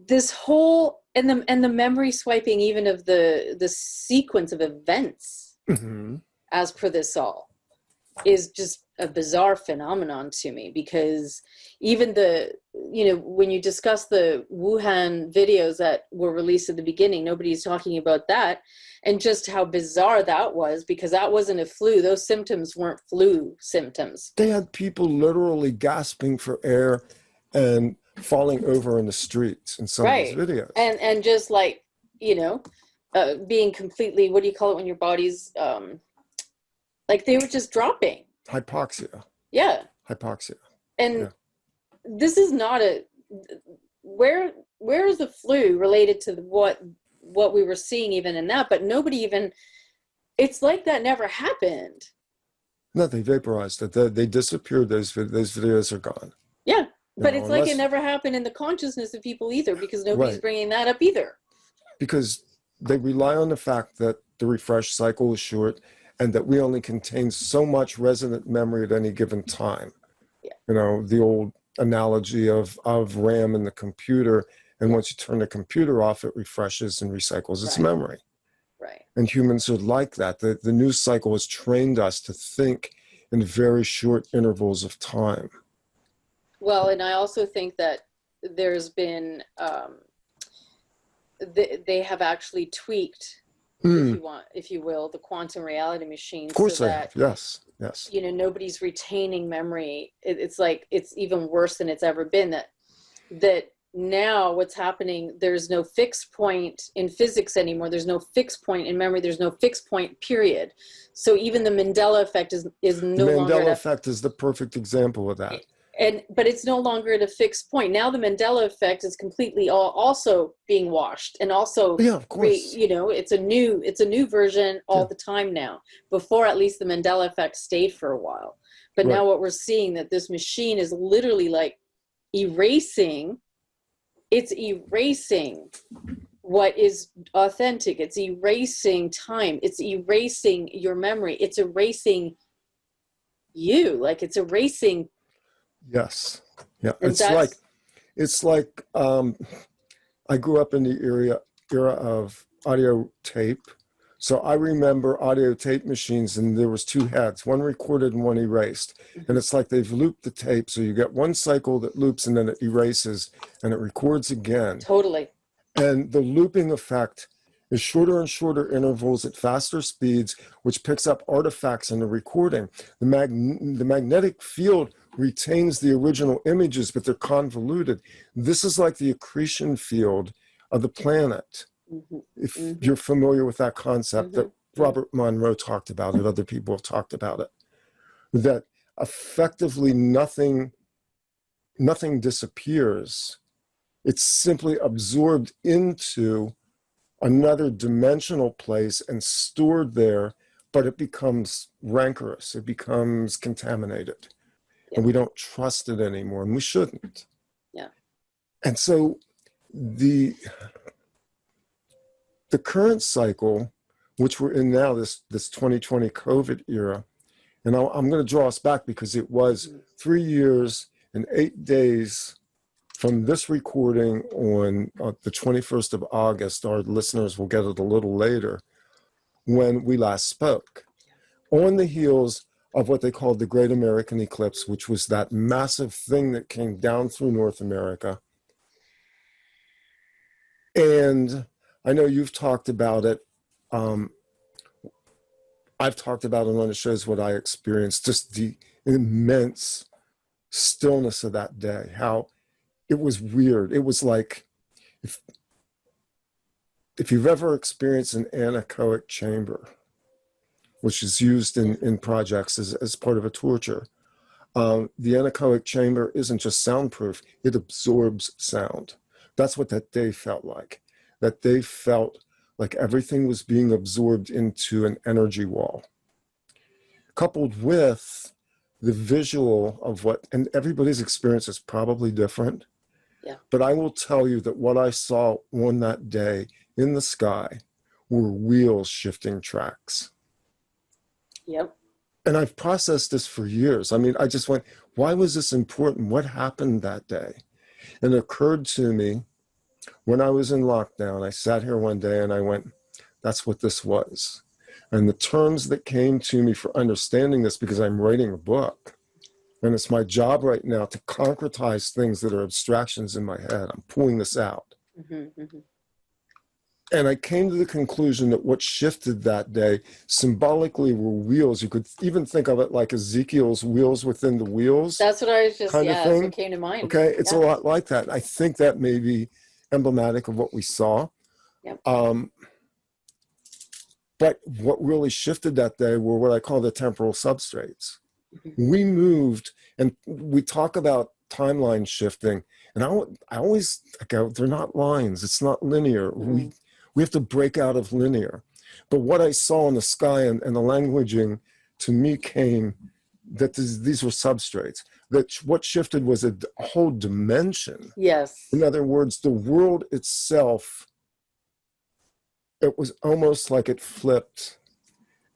this whole, and the memory swiping even of the sequence of events as per this all is just a bizarre phenomenon to me, because even when you discuss the Wuhan videos that were released at the beginning, nobody's talking about that, and just how bizarre that was, because that wasn't a flu. Those symptoms weren't flu symptoms. They had people literally gasping for air and falling over in the streets in some of these videos. And just like, being completely, what do you call it when your body's, like they were just dropping. Hypoxia. Yeah. Hypoxia. And this is not where is the flu related to what we were seeing even in that, but nobody even, it's like that never happened. No, they vaporized it. They disappeared. Those videos are gone. Yeah. But it's like it never happened in the consciousness of people either, because nobody's bringing that up either. Because they rely on the fact that the refresh cycle is short and that we only contain so much resident memory at any given time. Yeah. You know, the old analogy of RAM in the computer, and once you turn the computer off, it refreshes and recycles its memory. Right. And humans are like that. The news cycle has trained us to think in very short intervals of time. Well, and I also think that there's been, they have actually tweaked, if you will, the quantum reality machine. Of course they have. Yes. Nobody's retaining memory. It's like, it's even worse than it's ever been, that now what's happening, there's no fixed point in physics anymore. There's no fixed point in memory. There's no fixed point, period. So even the Mandela effect is no longer. The Mandela effect is the perfect example of that. But it's no longer at a fixed point. Now the Mandela effect is completely also being washed, and also, of course. it's a new version all the time now. Before, at least the Mandela effect stayed for a while, but now what we're seeing, that this machine is literally like erasing. It's erasing what is authentic. It's erasing time. It's erasing your memory. It's erasing you. Like, it's erasing. Yes. Yeah. It's like I grew up in the era of audio tape. So I remember audio tape machines, and there was two heads, one recorded and one erased. And it's like they've looped the tape. So you get one cycle that loops and then it erases and it records again. Totally. And the looping effect is shorter and shorter intervals at faster speeds, which picks up artifacts in the recording. The magnetic field retains the original images, but they're convoluted. This is like the accretion field of the planet. If you're familiar with that concept that Robert Monroe talked about it, other people have talked about it, that effectively nothing disappears. It's simply absorbed into another dimensional place and stored there, but it becomes rancorous, it becomes contaminated. And we don't trust it anymore, and we shouldn't. Yeah. And so the current cycle, which we're in now, this 2020 COVID era, and I'm going to draw us back because it was 3 years and 8 days from this recording on the 21st of August. Our listeners will get it a little later, when we last spoke, on the heels of what they called the Great American Eclipse, which was that massive thing that came down through North America. And I know you've talked about it. I've talked about it on the shows, what I experienced, just the immense stillness of that day, how it was weird. It was like, if you've ever experienced an anechoic chamber, which is used in projects as part of a torture, the anechoic chamber isn't just soundproof, it absorbs sound. That's what that day felt like. That day felt like everything was being absorbed into an energy wall. Coupled with the visual of what, and everybody's experience is probably different, but I will tell you that what I saw on that day in the sky were wheels shifting tracks. Yep. And I've processed this for years. I mean, I just went, why was this important? What happened that day? And it occurred to me when I was in lockdown. I sat here one day and I went, that's what this was. And the terms that came to me for understanding this, because I'm writing a book, and it's my job right now to concretize things that are abstractions in my head. I'm pulling this out. And I came to the conclusion that what shifted that day symbolically were wheels. You could even think of it like Ezekiel's wheels within the wheels. That's what I was just, kind of that's thing. what came to mind. Okay, it's a lot like that. I think that may be emblematic of what we saw. Yep. But what really shifted that day were what I call the temporal substrates. We moved, and we talk about timeline shifting, and I always go, they're not lines, it's not linear. We have to break out of linear. But what I saw in the sky and the languaging to me came that these were substrates. That what shifted was a whole dimension. Yes. In other words, the world itself, it was almost like it flipped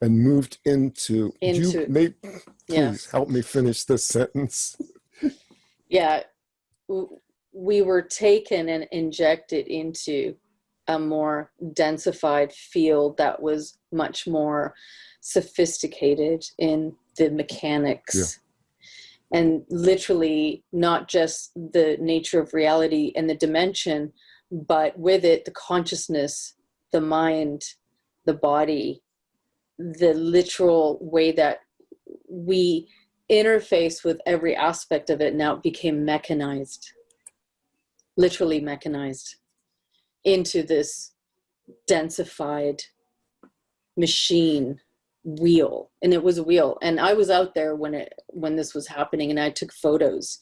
and moved into please help me finish this sentence. Yeah. We were taken and injected into a more densified field that was much more sophisticated in the mechanics, and literally not just the nature of reality and the dimension, but with it, the consciousness, the mind, the body, the literal way that we interface with every aspect of it. Now it became mechanized, literally mechanized into this densified machine wheel. And it was a wheel, and I was out there when this was happening, and I took photos.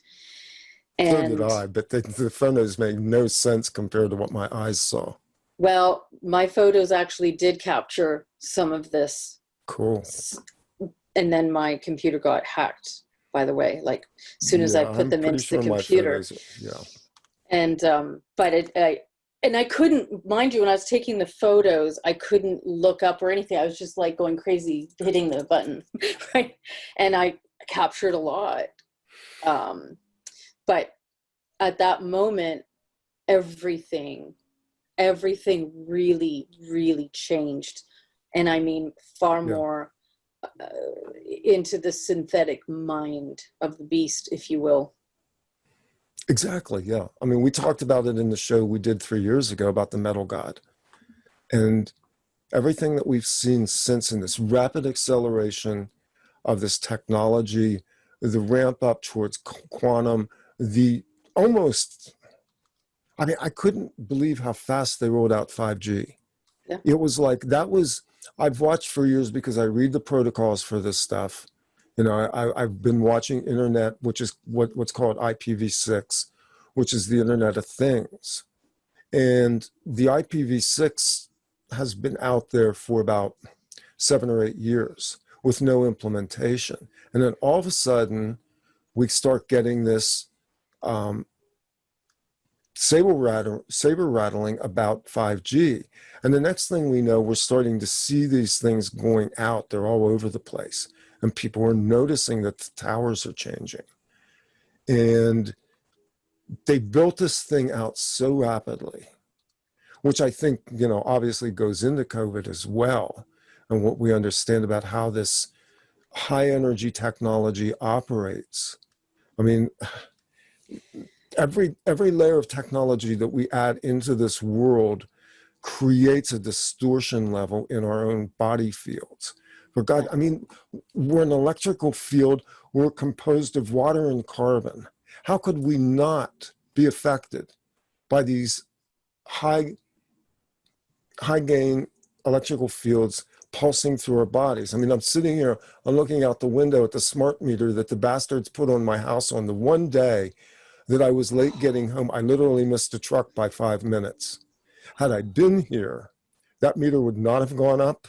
And so did I, but the photos made no sense compared to what my eyes saw. Well, my photos actually did capture some of this. Cool. And then my computer got hacked, by the way, like as soon as I put them into the computer. And but I couldn't, mind you, when I was taking the photos, I couldn't look up or anything. I was just like going crazy, hitting the button, right? And I captured a lot. But at that moment, everything really, really changed. And I mean, far more into the synthetic mind of the beast, if you will. Exactly, yeah. I mean, we talked about it in the show we did 3 years ago about the metal god. And everything that we've seen since in this rapid acceleration of this technology, the ramp up towards quantum, the almost, I mean, I couldn't believe how fast they rolled out 5G. Yeah. It was like, that was, I've watched for years because I read the protocols for this stuff. You know, I've been watching internet, which is what's called IPv6, which is the Internet of Things. And the IPv6 has been out there for about 7 or 8 years with no implementation. And then all of a sudden, we start getting this saber rattling about 5G. And the next thing we know, we're starting to see these things going out. They're all over the place. And people are noticing that the towers are changing. And they built this thing out so rapidly, which I think, you know, obviously goes into COVID as well. And what we understand about how this high energy technology operates. I mean, every layer of technology that we add into this world creates a distortion level in our own body fields. For God, I mean, we're an electrical field. We're composed of water and carbon. How could we not be affected by these high gain electrical fields pulsing through our bodies? I mean, I'm sitting here, I'm looking out the window at the smart meter that the bastards put on my house on the one day that I was late getting home. I literally missed a truck by 5 minutes. Had I been here, that meter would not have gone up.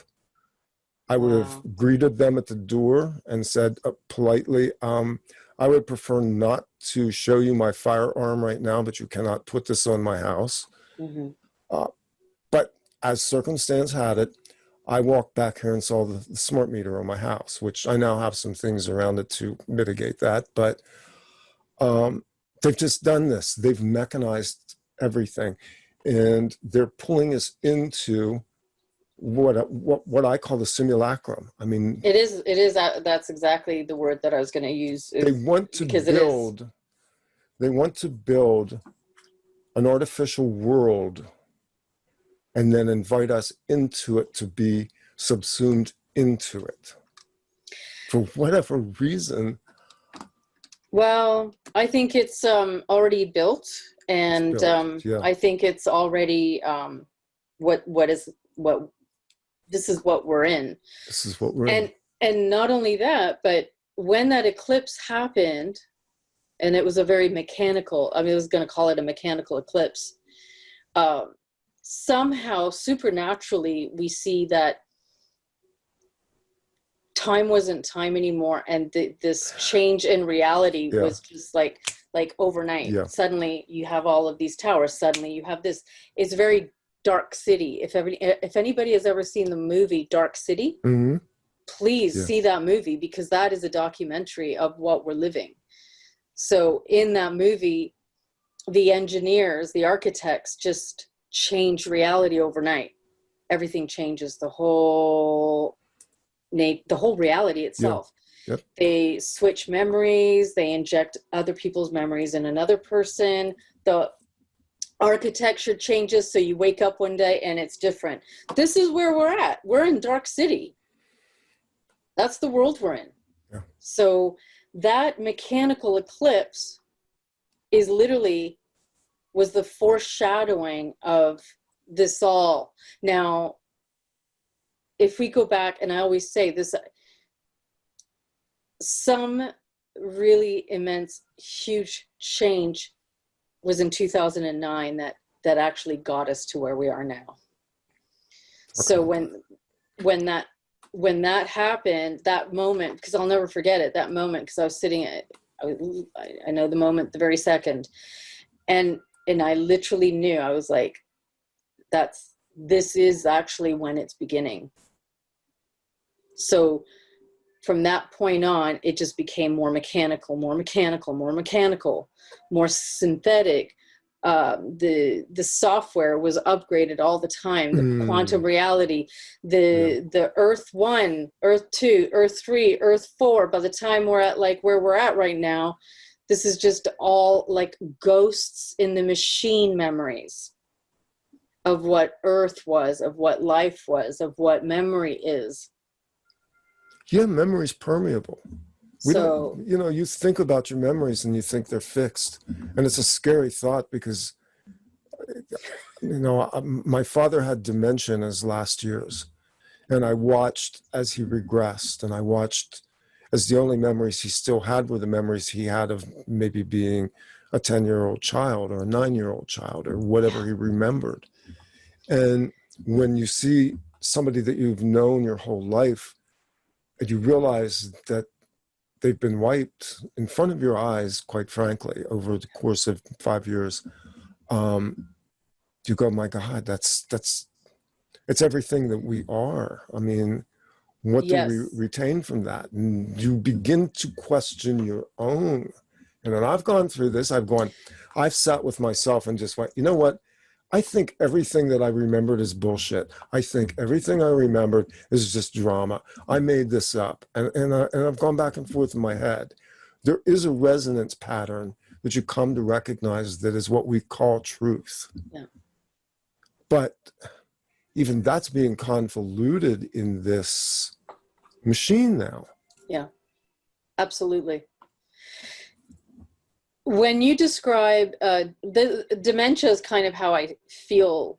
I would have greeted them at the door and said politely, I would prefer not to show you my firearm right now, but you cannot put this on my house. Mm-hmm. But as circumstance had it, I walked back here and saw the smart meter on my house, which I now have some things around it to mitigate that. But they've just done this. They've mechanized everything. And they're pulling us into what I call the simulacrum. I mean, it is. That's exactly the word that I was going to use. They want to build an artificial world and then invite us into it to be subsumed into it for whatever reason. Well, I think it's already built, and yeah. I think it's already this is what we're in. This is what we're in. And not only that, but when that eclipse happened, and it was a very mechanical, I was going to call it a mechanical eclipse, somehow supernaturally we see that time wasn't time anymore, and this change in reality was just like overnight. Yeah. Suddenly you have all of these towers. Suddenly you have this. It's very Dark City. If anybody has ever seen the movie Dark City, mm-hmm. Please see that movie, because that is a documentary of what we're living. So in that movie, the engineers, the architects just change reality overnight. Everything changes, the whole reality itself. Yep. They switch memories, they inject other people's memories in another person. The architecture changes, so you wake up one day and it's different. This is where we're at. We're in Dark City. That's the world we're in. Yeah. So that mechanical eclipse was the foreshadowing of this all. Now, if we go back, and I always say this, some really immense, huge change was in 2009 that actually got us to where we are now. Okay. So when that happened, that moment, because I'll never forget it, that moment, because I was sitting I know the moment, the very second, and I literally knew, I was like, this is actually when it's beginning. So from that point on, it just became more mechanical, more synthetic. The software was upgraded all the time. The quantum reality, the Earth 1, Earth 2, Earth 3, Earth 4. By the time we're at like where we're at right now, this is just all like ghosts in the machine memories of what Earth was, of what life was, of what memory is. Yeah, memory's permeable. We don't, So you know, you think about your memories and you think they're fixed. And it's a scary thought because, you know, my father had dementia in his last years. And I watched as he regressed, and I watched as the only memories he still had were the memories he had of maybe being a 10-year-old child or a 9-year-old child or whatever he remembered. And when you see somebody that you've known your whole life, and you realize that they've been wiped in front of your eyes, quite frankly, over the course of 5 years, you go, my God, it's everything that we are. I mean, what do we yes, retain from that? And you begin to question your own. And then I've gone through this. I've sat with myself and just went, you know what? I think everything that I remembered is bullshit. I think everything I remembered is just drama. I made this up. And I've gone back and forth in my head. There is a resonance pattern that you come to recognize that is what we call truth. yeah, But even that's being convoluted in this machine now. yeah, absolutely. When you describe the dementia is kind of how I feel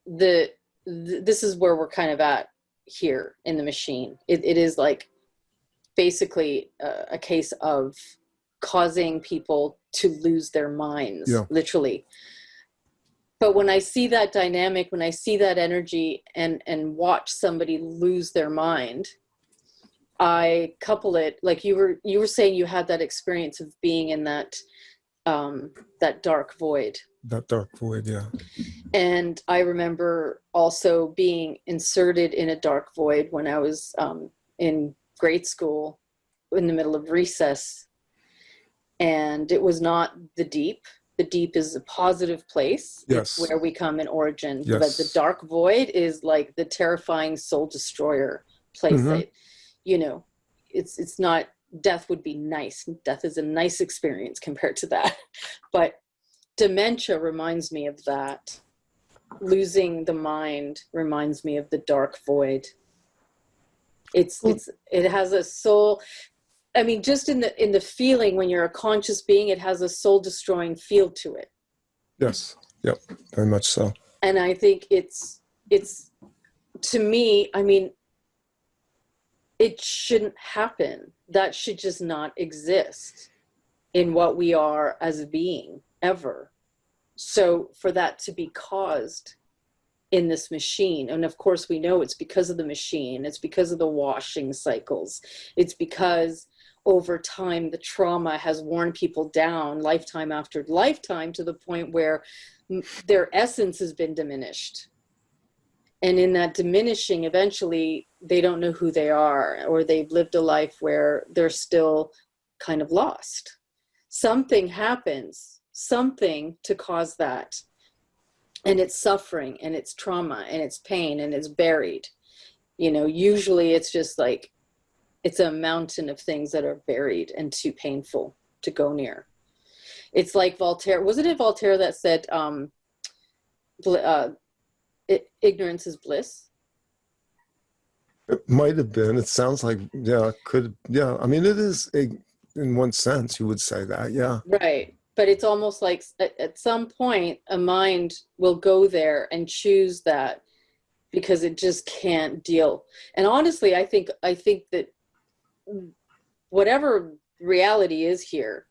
this is where we're kind of at here in the machine. It is like basically a case of causing people to lose their minds, Yeah. literally. But when I see that dynamic, when I see that energy and watch somebody lose their mind, I couple it, like you were saying, you had that experience of being in that that dark void. That dark void, yeah. And I remember also being inserted in a dark void when I was in grade school in the middle of recess. And it was not the deep. The deep is a positive place. Yes. It's where we come in origin. Yes. But the dark void is like the terrifying soul destroyer place. Mhm. That, you know, it's not, death would be nice. Death is a nice experience compared to that. But dementia reminds me of that. Losing the mind reminds me of the dark void. It has a soul. I mean, just in the feeling, when you're a conscious being, it has a soul destroying feel to it. Yes. Yep. Very much so. And I think it's to me, I mean, it shouldn't happen. That should just not exist in what we are as a being ever. So for that to be caused in this machine, and of course we know it's because of the machine, it's because of the washing cycles, it's because over time the trauma has worn people down lifetime after lifetime to the point where their essence has been diminished. And in that diminishing, eventually they don't know who they are, or they've lived a life where they're still kind of lost. Something happens, something to cause that. And it's suffering, and it's trauma, and it's pain, and it's buried. You know, usually it's just like, it's a mountain of things that are buried and too painful to go near. It's like Voltaire, wasn't it Voltaire that said, ignorance is bliss? It might have been. It sounds like, yeah, could, yeah. I mean, it is in one sense, you would say that, yeah. Right. But it's almost like at some point a mind will go there and choose that because it just can't deal. And honestly, I think that whatever reality is here,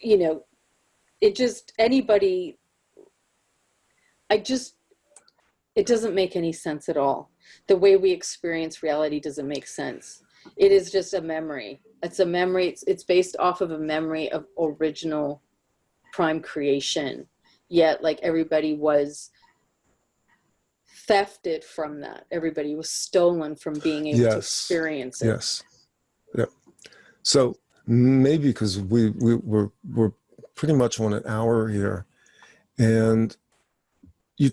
you know, it just, anybody, it doesn't make any sense at all. The way we experience reality doesn't make sense. It is just a memory. It's a memory. It's based off of a memory of original prime creation. Yet, like, everybody was thefted from that. Everybody was stolen from being able to experience it. Yes. Yep. So maybe because we're pretty much on an hour here, and you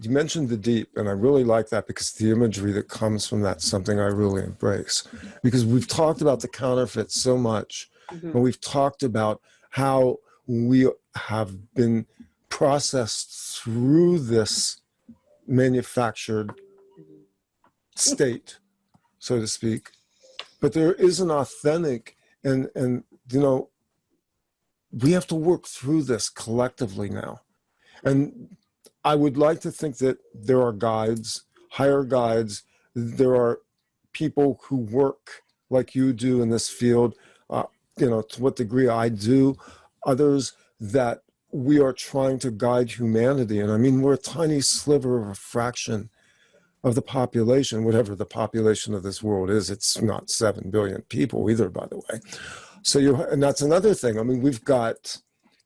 mentioned the deep, and I really like that because the imagery that comes from that's something I really embrace. Because we've talked about the counterfeit so much, and we've talked about how we have been processed through this manufactured state, so to speak. but there is an authentic, and we have to work through this collectively now. And I would like to think that there are guides, higher guides, there are people who work like you do in this field, to what degree I do, others that we are trying to guide humanity. And I mean, we're a tiny sliver of a fraction of the population, whatever the population of this world is. It's not 7 billion people either, by the way. So and that's another thing. I mean, we've got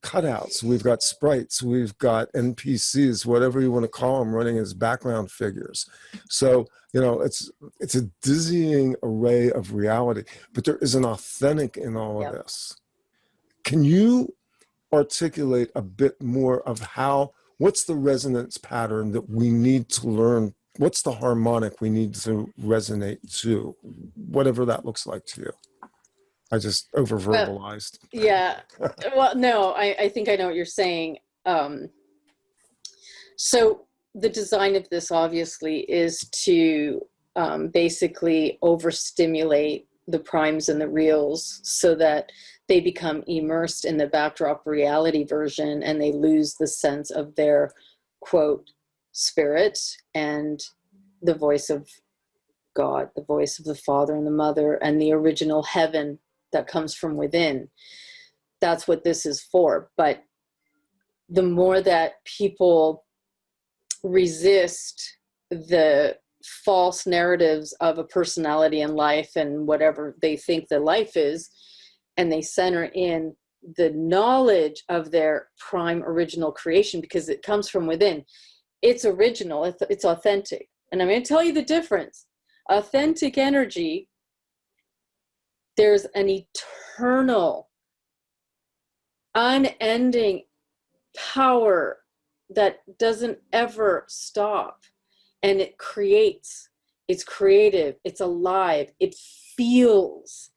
cutouts, we've got sprites, we've got NPCs, whatever you want to call them, running as background figures. So, it's a dizzying array of reality, but there is an authentic in all of this. Can you articulate a bit more of what's the resonance pattern that we need to learn? What's the harmonic we need to resonate to, whatever that looks like to you? I just over-verbalized. Yeah. Well, no, I think I know what you're saying. So the design of this, obviously, is to basically overstimulate the primes and the reals so that they become immersed in the backdrop reality version and they lose the sense of their, quote, spirit and the voice of God, the voice of the Father and the Mother, and the original heaven that comes from within. That's what this is for. But the more that people resist the false narratives of a personality in life and whatever they think the life is, and they center in the knowledge of their prime original creation, because it comes from within. It's original, it's authentic. And I'm going to tell you the difference. Authentic energy, there's an eternal, unending power that doesn't ever stop. And it creates, it's creative, it's alive, it feels,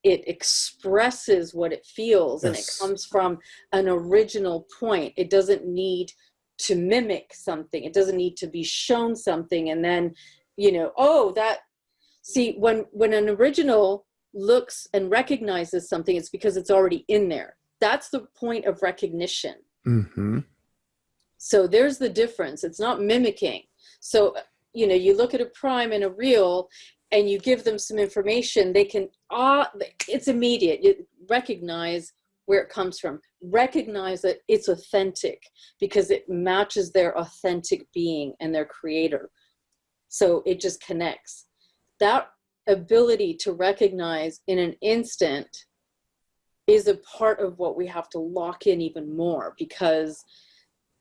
it expresses what it feels, and it comes from an original point. It doesn't need to mimic something. It doesn't need to be shown something. And then, when an original looks and recognizes something, it's because it's already in there. That's the point of recognition. Mm-hmm. So there's the difference. It's not mimicking. So, you look at a prime and a real, and you give them some information, they can, it's immediate. You recognize where it comes from. Recognize that it's authentic because it matches their authentic being and their creator. So it just connects. That ability to recognize in an instant is a part of what we have to lock in even more, because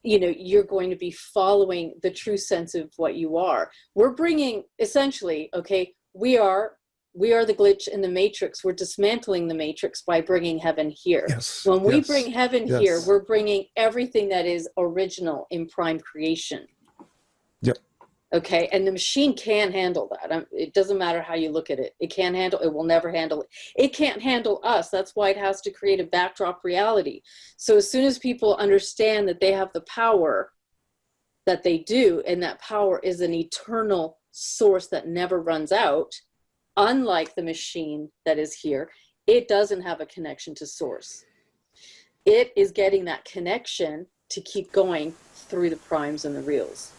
you're going to be following the true sense of what you are. We're bringing, essentially, we are the glitch in the matrix. We're dismantling the matrix by bringing heaven here. Yes. When we bring heaven here, we're bringing everything that is original in prime creation. Yep. Okay, and the machine can handle that. It doesn't matter how you look at it. It can handle, it will never handle it. It can't handle us. That's why it has to create a backdrop reality. So as soon as people understand that they have the power that they do, and that power is an eternal source that never runs out, unlike the machine that is here, it doesn't have a connection to source. It is getting that connection to keep going through the primes and the reals.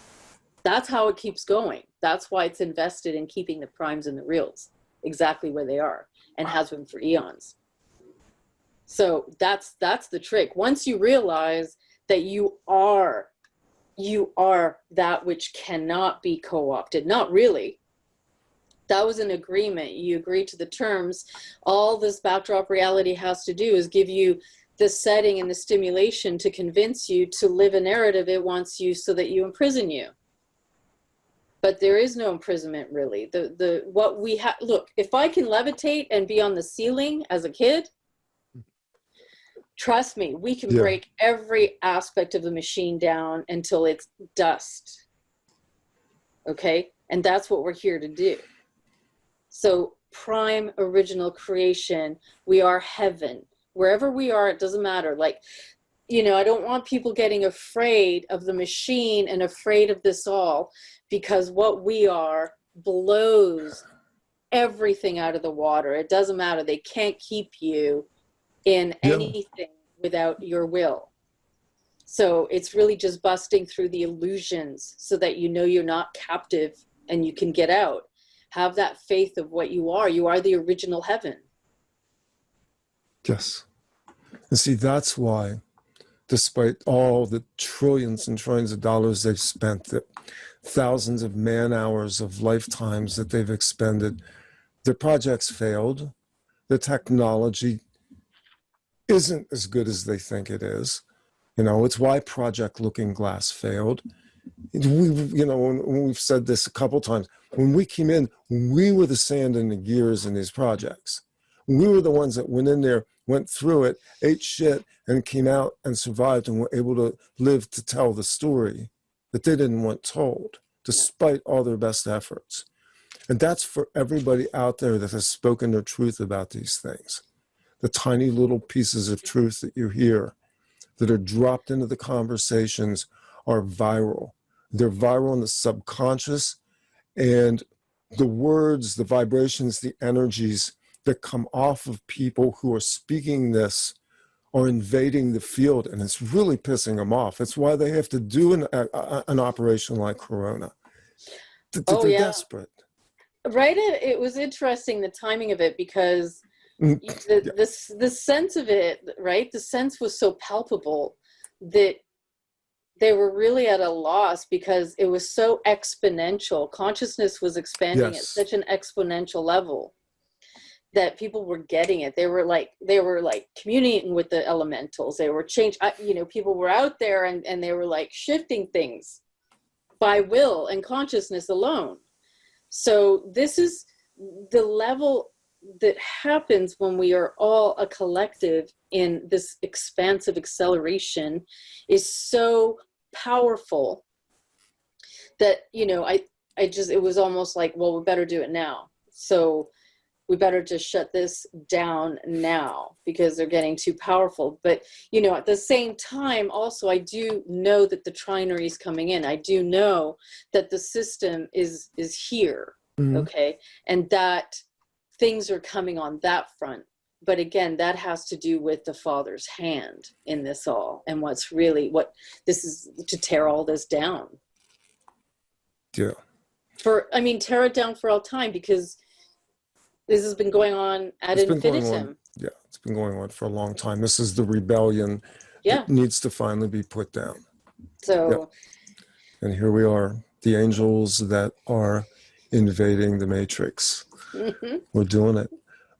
That's how it keeps going. That's why it's invested in keeping the primes and the reals exactly where they are, and has been for eons. So that's the trick. Once you realize that you are that which cannot be co-opted, not really. That was an agreement. You agreed to the terms. All this backdrop reality has to do is give you the setting and the stimulation to convince you to live a narrative it wants you, so that you imprison you. But there is no imprisonment, really. What we have, look, if I can levitate and be on the ceiling as a kid, trust me, we can break every aspect of the machine down until it's dust. Okay? And that's what we're here to do. So prime original creation, we are heaven. Wherever we are, it doesn't matter. Like, I don't want people getting afraid of the machine and afraid of this all, because what we are blows everything out of the water. It doesn't matter. They can't keep you in anything without your will. So it's really just busting through the illusions so that you know you're not captive and you can get out. Have that faith of what you are. You are the original heaven. Yes. And see, that's why, despite all the trillions and trillions of dollars they've spent, the thousands of man hours of lifetimes that they've expended, their projects failed. The technology isn't as good as they think it is. You know, it's why Project Looking Glass failed. When we've said this a couple times, when we came in, we were the sand and the gears in these projects. We were the ones that went in there, went through it, ate shit, and came out and survived and were able to live to tell the story that they didn't want told, despite all their best efforts. And that's for everybody out there that has spoken their truth about these things. The tiny little pieces of truth that you hear that are dropped into the conversations are viral. They're viral in the subconscious, and the words, the vibrations, the energies that come off of people who are speaking this are invading the field, and it's really pissing them off. It's why they have to do an operation like Corona. They're desperate. Right. It was interesting, the timing of it, because the sense of it, right? The sense was so palpable that they were really at a loss because it was so exponential. Consciousness was expanding at such an exponential level that people were getting it. They were like communicating with the elementals. They were people were out there and they were like shifting things by will and consciousness alone. So this is the level that happens when we are all a collective in this expansive acceleration is so powerful that, it was almost like, well, we better do it now. So we better just shut this down now because they're getting too powerful. But, at the same time, also, I do know that the trinary is coming in. I do know that the system is here. Mm-hmm. Okay. And that things are coming on that front. But again, that has to do with the Father's hand in this all. And what this is to tear all this down. Yeah. Tear it down for all time, because this has been going on ad infinitum. It's been going on for a long time. This is the rebellion that needs to finally be put down. So, and here we are, the angels that are invading the matrix. Mm-hmm. We're doing it.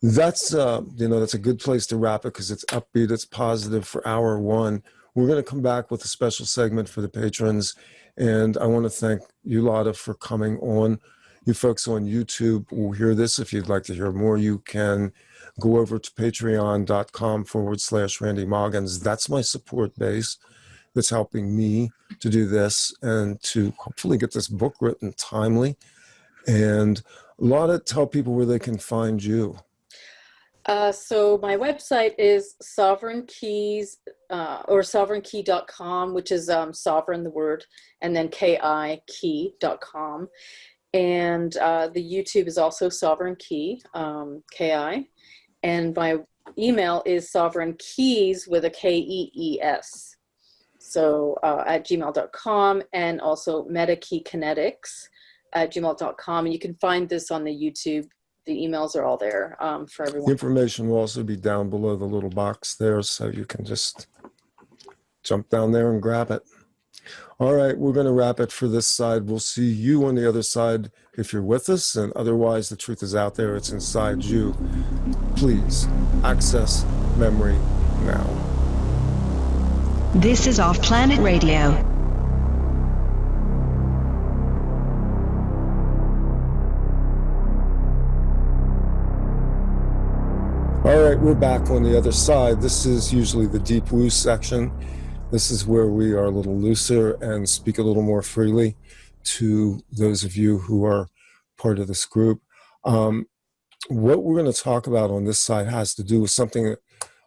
That's that's a good place to wrap it, because it's upbeat, it's positive for hour one. We're going to come back with a special segment for the patrons, and I want to thank you, Lotta, for coming on. You folks on YouTube will hear this. If you'd like to hear more, you can go over to patreon.com/Randy Maugans. That's my support base that's helping me to do this and to hopefully get this book written timely. And Lotta, tell people where they can find you. So my website is Sovereign Keys, or sovereignkey.com, which is sovereign, the word, and then key.com. And the YouTube is also Sovereign Key, KI. And my email is sovereignkeys with a KEES. So at gmail.com, and also metakeykinetics@gmail.com. And you can find this on the YouTube. The emails are all there for everyone. The information will also be down below the little box there, so you can just jump down there and grab it. All right, we're going to wrap it for this side. We'll see you on the other side if you're with us, and otherwise the truth is out there. It's inside you. Please access memory now. This is Off Planet Radio. All right, we're back on the other side. This is usually the deep woo section. This is where we are a little looser and speak a little more freely to those of you who are part of this group. What we're going to talk about on this side has to do with something that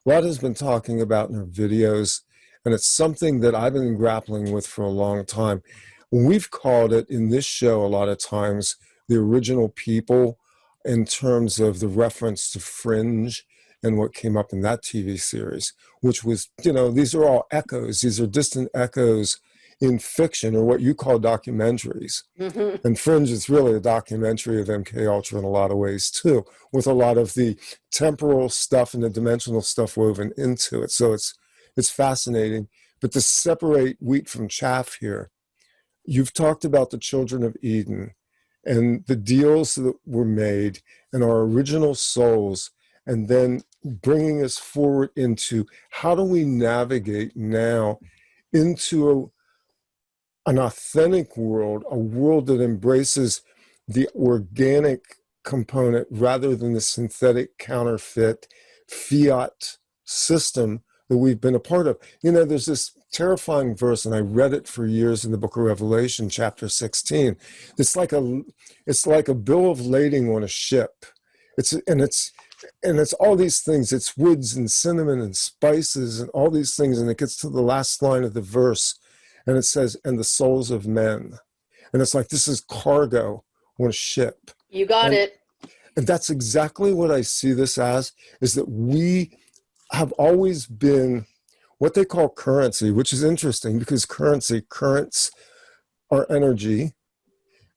Rod has been talking about in her videos, and it's something that I've been grappling with for a long time. We've called it in this show a lot of times the original people, in terms of the reference to Fringe and what came up in that TV series, which was, these are all echoes. These are distant echoes in fiction, or what you call documentaries. Mm-hmm. And Fringe is really a documentary of MK Ultra in a lot of ways too, with a lot of the temporal stuff and the dimensional stuff woven into it. So it's fascinating. But to separate wheat from chaff here, you've talked about the children of Eden and the deals that were made and our original souls, and then bringing us forward into how do we navigate now into an authentic world, a world that embraces the organic component rather than the synthetic, counterfeit, fiat system that we've been a part of. There's this terrifying verse, and I read it for years in the book of Revelation, chapter 16. It's like a bill of lading on a ship. It's all these things. It's woods and cinnamon and spices and all these things. And it gets to the last line of the verse, and it says, "And the souls of men." And it's like, this is cargo on a ship. You got it. And that's exactly what I see this as, is that we have always been what they call currency, which is interesting because currents are energy.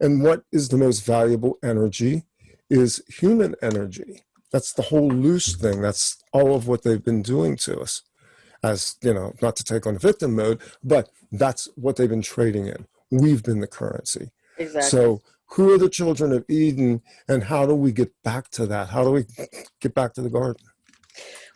And what is the most valuable energy is human energy. That's the whole loose thing. That's all of what they've been doing to us. As, not to take on victim mode, but that's what they've been trading in. We've been the currency. Exactly. So who are the children of Eden, and how do we get back to that? How do we get back to the garden?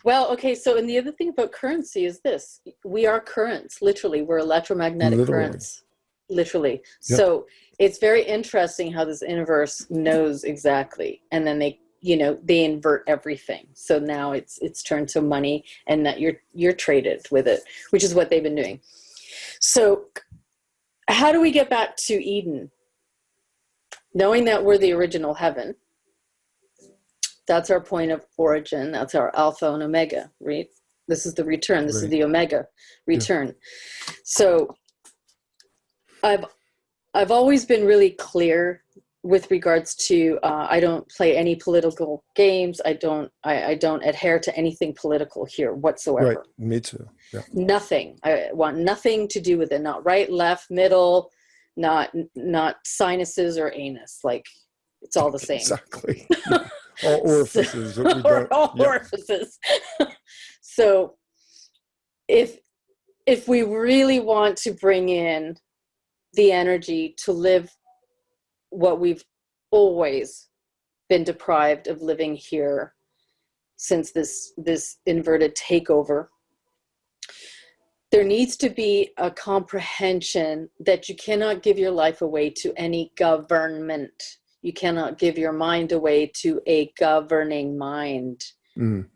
Well, okay, so, and the other thing about currency is this. We are currents, literally. We're electromagnetic currents, literally. Yeah. So it's very interesting how this universe knows exactly. And then they invert everything. So now it's turned to money, and that you're traded with it, which is what they've been doing. So how do we get back to Eden? Knowing that we're the original heaven. That's our point of origin. That's our alpha and omega, right? This is the return. This is the omega return. Yeah. So I've always been really clear with regards to I don't play any political games. I don't adhere to anything political here whatsoever. Right. Me too. Yeah. Nothing. I want nothing to do with it. Not right, left, middle, not sinuses or anus. Like, it's all the same. Exactly. Yeah. All orifices. Orifices. So if we really want to bring in the energy to live what we've always been deprived of living here since this inverted takeover, there needs to be a comprehension that you cannot give your life away to any government. You cannot give your mind away to a governing mind. Mm.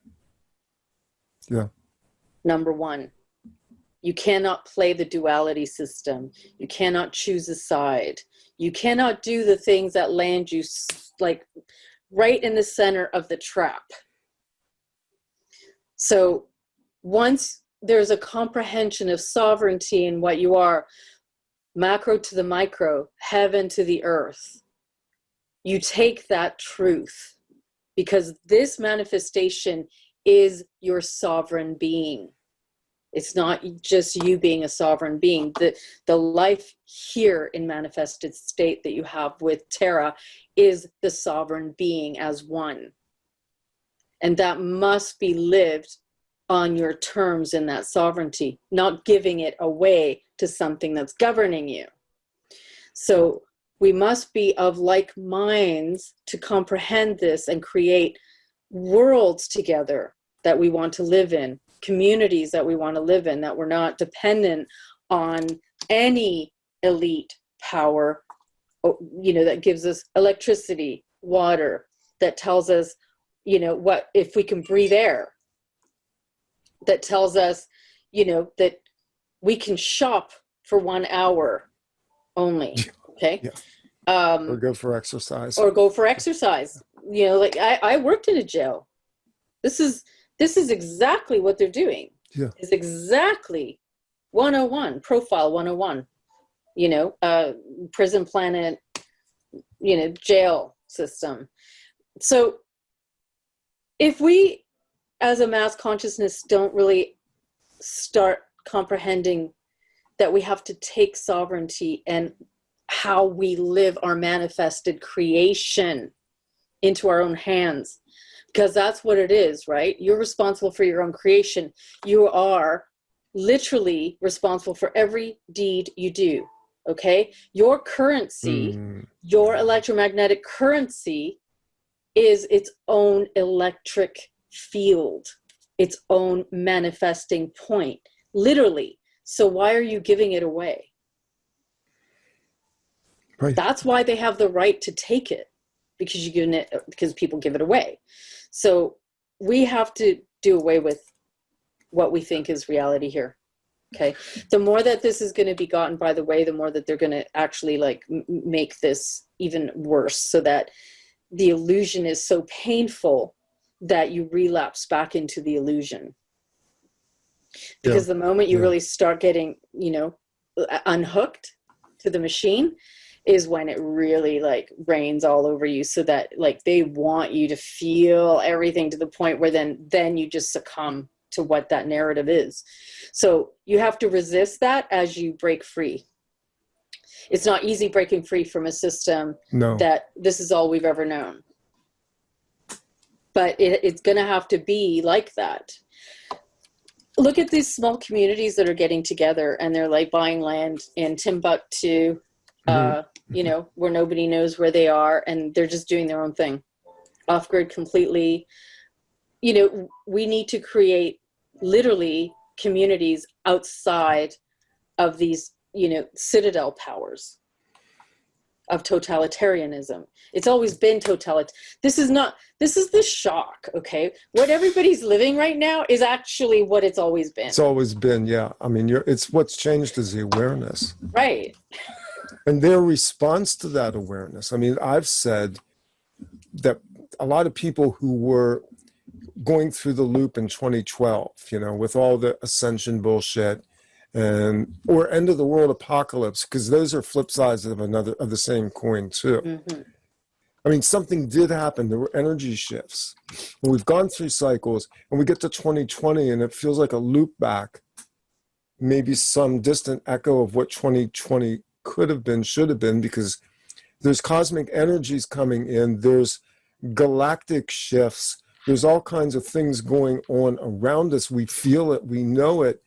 Yeah. Number one, you cannot play the duality system. You cannot choose a side. You cannot do the things that land you like right in the center of the trap. So once there's a comprehension of sovereignty in what you are, macro to the micro, heaven to the earth, you take that truth, because this manifestation is your sovereign being. It's not just you being a sovereign being. The life here in manifested state that you have with Terra is the sovereign being as one. And that must be lived on your terms in that sovereignty, not giving it away to something that's governing you. So we must be of like minds to comprehend this and create worlds together that we want to live in, communities that we want to live in, that we're not dependent on any elite power, that gives us electricity, water, that tells us, what if we can breathe air, that tells us, that we can shop for 1 hour only. Okay. Yeah. Or go for exercise. Like I worked in a jail. This is exactly what they're doing. Yeah. It's exactly 101, profile 101, prison planet, jail system. So if we, as a mass consciousness, don't really start comprehending that we have to take sovereignty and how we live our manifested creation into our own hands, because that's what it is, right? You're responsible for your own creation. You are literally responsible for every deed you do, okay? Your currency, your electromagnetic currency is its own electric field, its own manifesting point, literally. So why are you giving it away? Right. That's why they have the right to take it, because because people give it away. So we have to do away with what we think is reality here. Okay. The more that this is going to be gotten by the way, the more that they're going to actually like make this even worse, so that the illusion is so painful that you relapse back into the illusion. Because the moment you really start getting, unhooked to the machine is when it really like rains all over you, so that like they want you to feel everything to the point where then you just succumb to what that narrative is. So you have to resist that as you break free. It's not easy breaking free from a system that this is all we've ever known. But it's going to have to be like that. Look at these small communities that are getting together and they're like buying land in Timbuktu, where nobody knows where they are, and they're just doing their own thing, off grid completely. We need to create literally communities outside of these, citadel powers of totalitarianism. It's always been totalitarian. This is the shock, okay? What everybody's living right now is actually what it's always been. It's always been, yeah. I mean, it's what's changed is the awareness. Right. And their response to that awareness. I mean, I've said that a lot of people who were going through the loop in 2012, with all the ascension bullshit or end of the world apocalypse, because those are flip sides of the same coin too. Mm-hmm. I mean, something did happen. There were energy shifts. And we've gone through cycles, and we get to 2020, and it feels like a loop back, maybe some distant echo of what 2020 could have been, should have been, because there's cosmic energies coming in, there's galactic shifts, there's all kinds of things going on around us. We feel it, we know it.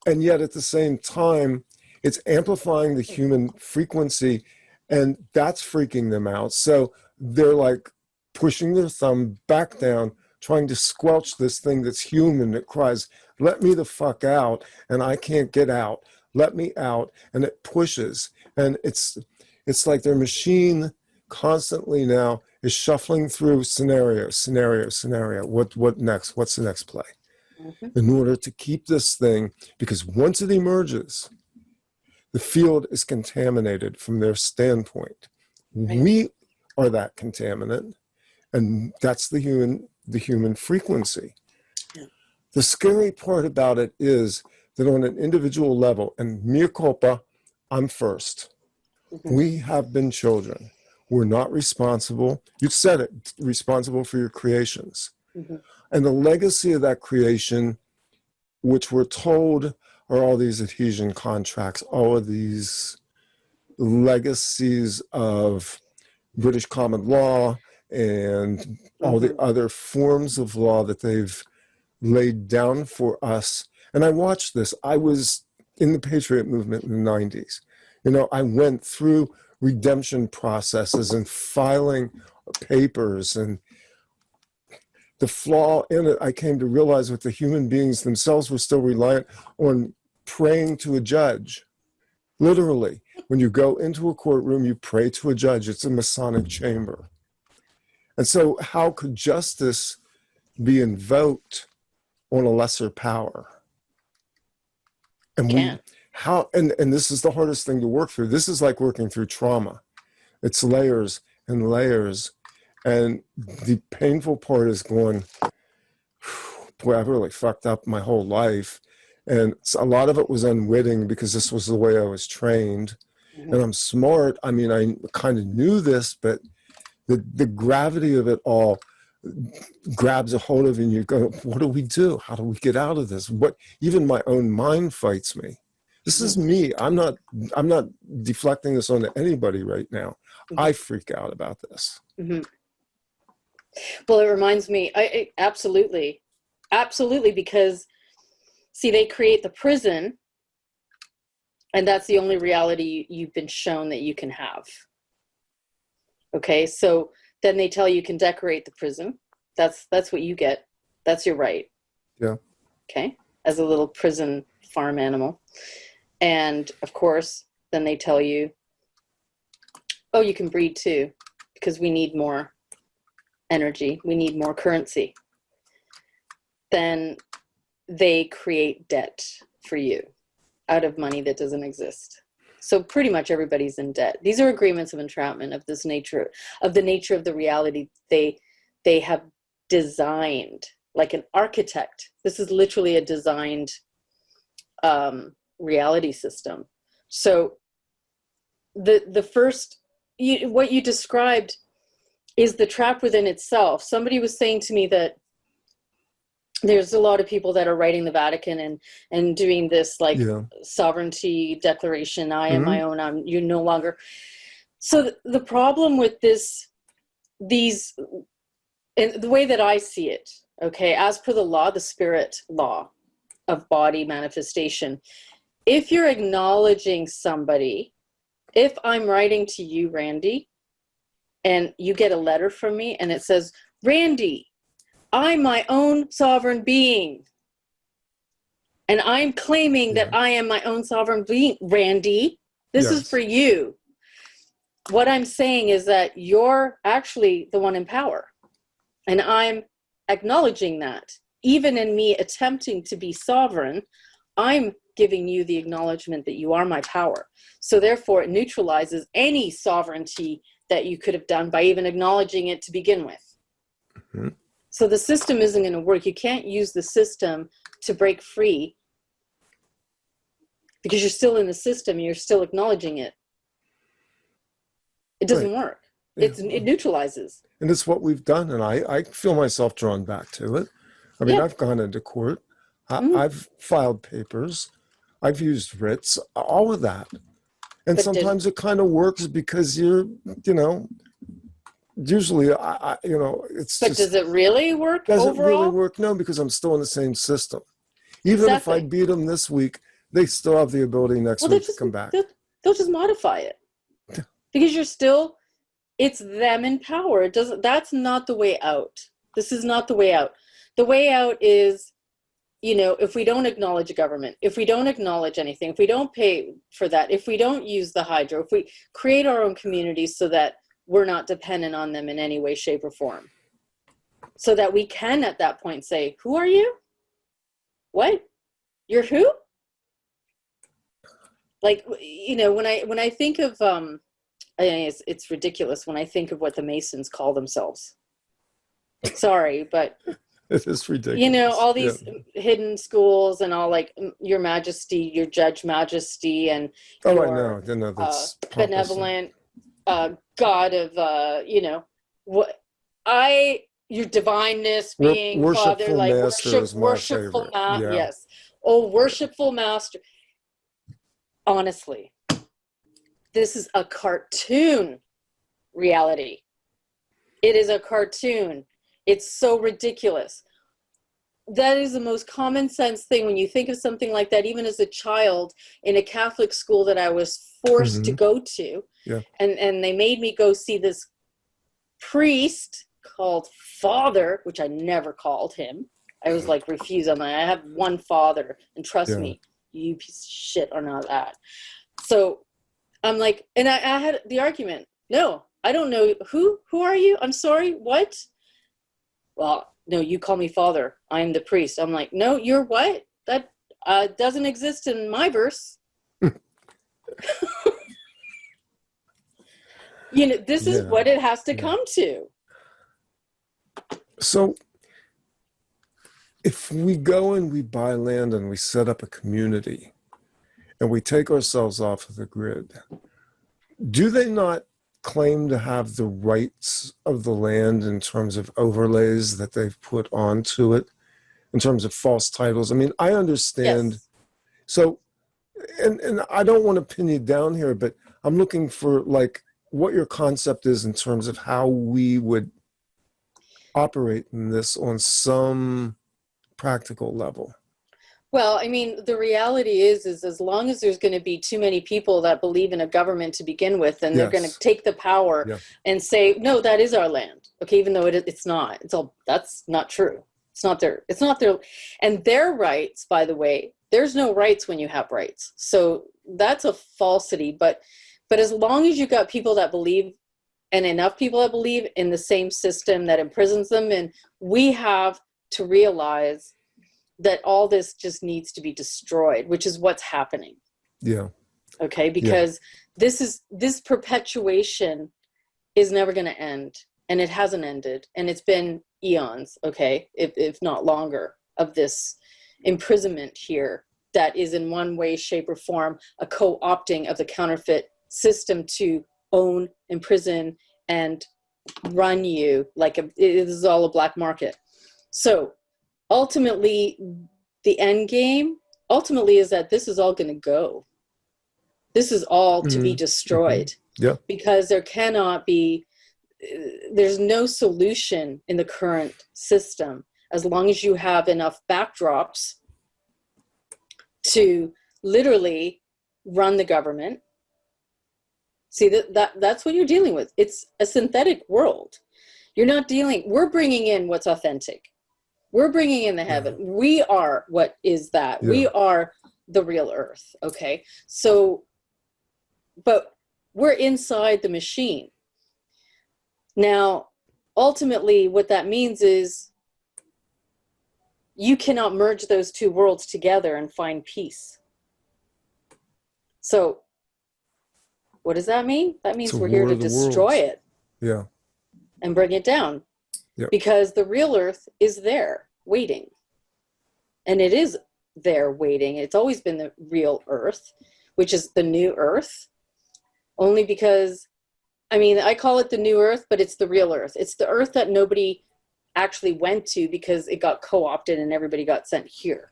And yet at the same time, it's amplifying the human frequency, and that's freaking them out. So they're like pushing their thumb back down, trying to squelch this thing that's human that cries, let me the fuck out, and I can't get out. Let me out. And it pushes. And it's like their machine constantly now is shuffling through scenario. What next? What's the next play? Mm-hmm. In order to keep this thing, because once it emerges, the field is contaminated from their standpoint. Right. We are that contaminant, and that's the human frequency. Yeah. The scary part about it is that on an individual level, and mea culpa, I'm first. Mm-hmm. We have been children. We're not responsible. You said it, responsible for your creations. Mm-hmm. And the legacy of that creation, which we're told are all these adhesion contracts, all of these legacies of British common law and all the other forms of law that they've laid down for us. And I watched this. I was in the Patriot movement in the 90s. I went through redemption processes and filing papers, and the flaw in it, I came to realize that the human beings themselves were still reliant on praying to a judge. Literally, when you go into a courtroom, you pray to a judge. It's a Masonic chamber. And so how could justice be invoked on a lesser power? And and this is the hardest thing to work through. This is like working through trauma. It's layers and layers. And the painful part is going, boy, I've really fucked up my whole life. And a lot of it was unwitting because this was the way I was trained. Mm-hmm. And I'm smart. I mean, I kind of knew this, but The gravity of it all grabs a hold of you, and you go, what do we do? How do we get out of this? What, even my own mind fights me. This is me. I'm not deflecting this onto anybody right now. I freak out about this. Well, it reminds me, absolutely, because see, they create the prison, and that's the only reality you've been shown that you can have. Okay, so then they tell you can decorate the prison. That's what you get. That's your right. Yeah. Okay, as a little prison farm animal. And of course, then they tell you, oh, you can breed too, because we need more energy. We need more currency. Then they create debt for you out of money that doesn't exist. So pretty much everybody's in debt. These are agreements of entrapment of this nature, of the nature of the reality they have designed, like an architect. This is literally a designed reality system. So the first, what you described is the trap within itself. Somebody was saying to me that there's a lot of people that are writing the Vatican and doing this like sovereignty declaration. I am my own. You're no longer. So the problem with these, and the way that I see it, okay, as per the law, the spirit law of body manifestation, if you're acknowledging somebody, if I'm writing to you, Randy, and you get a letter from me and it says, Randy, I'm my own sovereign being. And I'm claiming that I am my own sovereign being. Randy, this is for you. What I'm saying is that you're actually the one in power. And I'm acknowledging that. Even in me attempting to be sovereign, I'm giving you the acknowledgement that you are my power. So therefore, it neutralizes any sovereignty that you could have done by even acknowledging it to begin with. So the system isn't going to work. You can't use the system to break free because you're still in the system. You're still acknowledging it. It doesn't work. It neutralizes. And it's what we've done. And I feel myself drawn back to it. I mean, I've gone into court. I've filed papers. I've used writs, all of that. And but sometimes it kind of works because you're, usually, it's but just, does it really work does overall? it really work? No, because I'm still in the same system. Even if I beat them this week, they still have the ability next week to come back. They'll just modify it. Because you're still, it's them in power. That's not the way out. This is not the way out. The way out is, if we don't acknowledge a government, if we don't acknowledge anything, if we don't pay for that, if we don't use the hydro, if we create our own communities so that we're not dependent on them in any way, shape, or form. So that we can at that point say, who are you? What? You're who? Like, when I think of, it's ridiculous when I think of what the Masons call themselves. Sorry, but it is ridiculous. All these hidden schools and all, like your Majesty, your Judge Majesty, and your that's benevolent God of your divineness being worshipful Father, like master is my worshipful favorite. Yes. Oh, worshipful master. Honestly, this is a cartoon reality. It is a cartoon. It's so ridiculous. That is the most common sense thing when you think of something like that, even as a child in a Catholic school that I was forced to go to. Yeah. And they made me go see this priest called Father, which I never called him. I was like, refuse. I'm like, I have one Father, and trust me, you piece of shit are not that. So I'm like, and I had the argument. No, I don't know. Who are you? I'm sorry. What? Well, no, you call me Father. I'm the priest. I'm like, no, you're what? That doesn't exist in my verse. This is what it has to come to. So if we go and we buy land and we set up a community and we take ourselves off of the grid, do they not claim to have the rights of the land in terms of overlays that they've put onto it, in terms of false titles. I mean, I understand. Yes. So, and I don't want to pin you down here, but I'm looking for like what your concept is in terms of how we would operate in this on some practical level. Well, I mean, the reality is as long as there's going to be too many people that believe in a government to begin with, and they're going to Yes. take the power Yeah. and say, no, that is our land. Okay, even though it's not. It's all, that's not true. It's not their, and their rights, by the way, there's no rights when you have rights. So that's a falsity. But as long as you've got people that believe, and enough people that believe in the same system that imprisons them, and we have to realize that all this just needs to be destroyed, which is what's happening. Yeah. Okay, because this perpetuation is never going to end, and it hasn't ended, and it's been eons, okay, if not longer, of this imprisonment here that is in one way, shape, or form a co-opting of the counterfeit system to own, imprison, and run you like it is all a black market. So ultimately, the end game ultimately is that this is all going to go. This is all to be destroyed. Yeah. Because there cannot be, there's no solution in the current system as long as you have enough backdrops to literally run the government. See, that's what you're dealing with. It's a synthetic world. You're not dealing, we're bringing in what's authentic. We're bringing in the heaven. Yeah. We are what is that. Yeah. We are the real earth, okay? So, but we're inside the machine. Now, ultimately, what that means is you cannot merge those two worlds together and find peace. So, what does that mean? That means we're here to destroy it. Yeah. And bring it down. Yep. Because the real earth is there waiting. And it is there waiting. It's always been the real earth, which is the new earth. Only because, I mean, I call it the new earth, but it's the real earth. It's the earth that nobody actually went to because it got co-opted and everybody got sent here.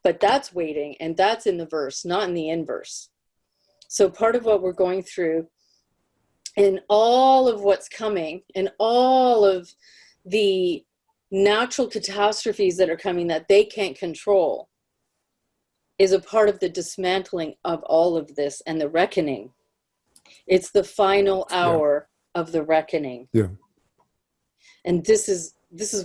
But that's waiting, and that's in the verse, not in the inverse. So part of what we're going through and all of what's coming and all of the natural catastrophes that are coming that they can't control is a part of the dismantling of all of this and the reckoning. It's the final hour of the reckoning. Yeah. And this is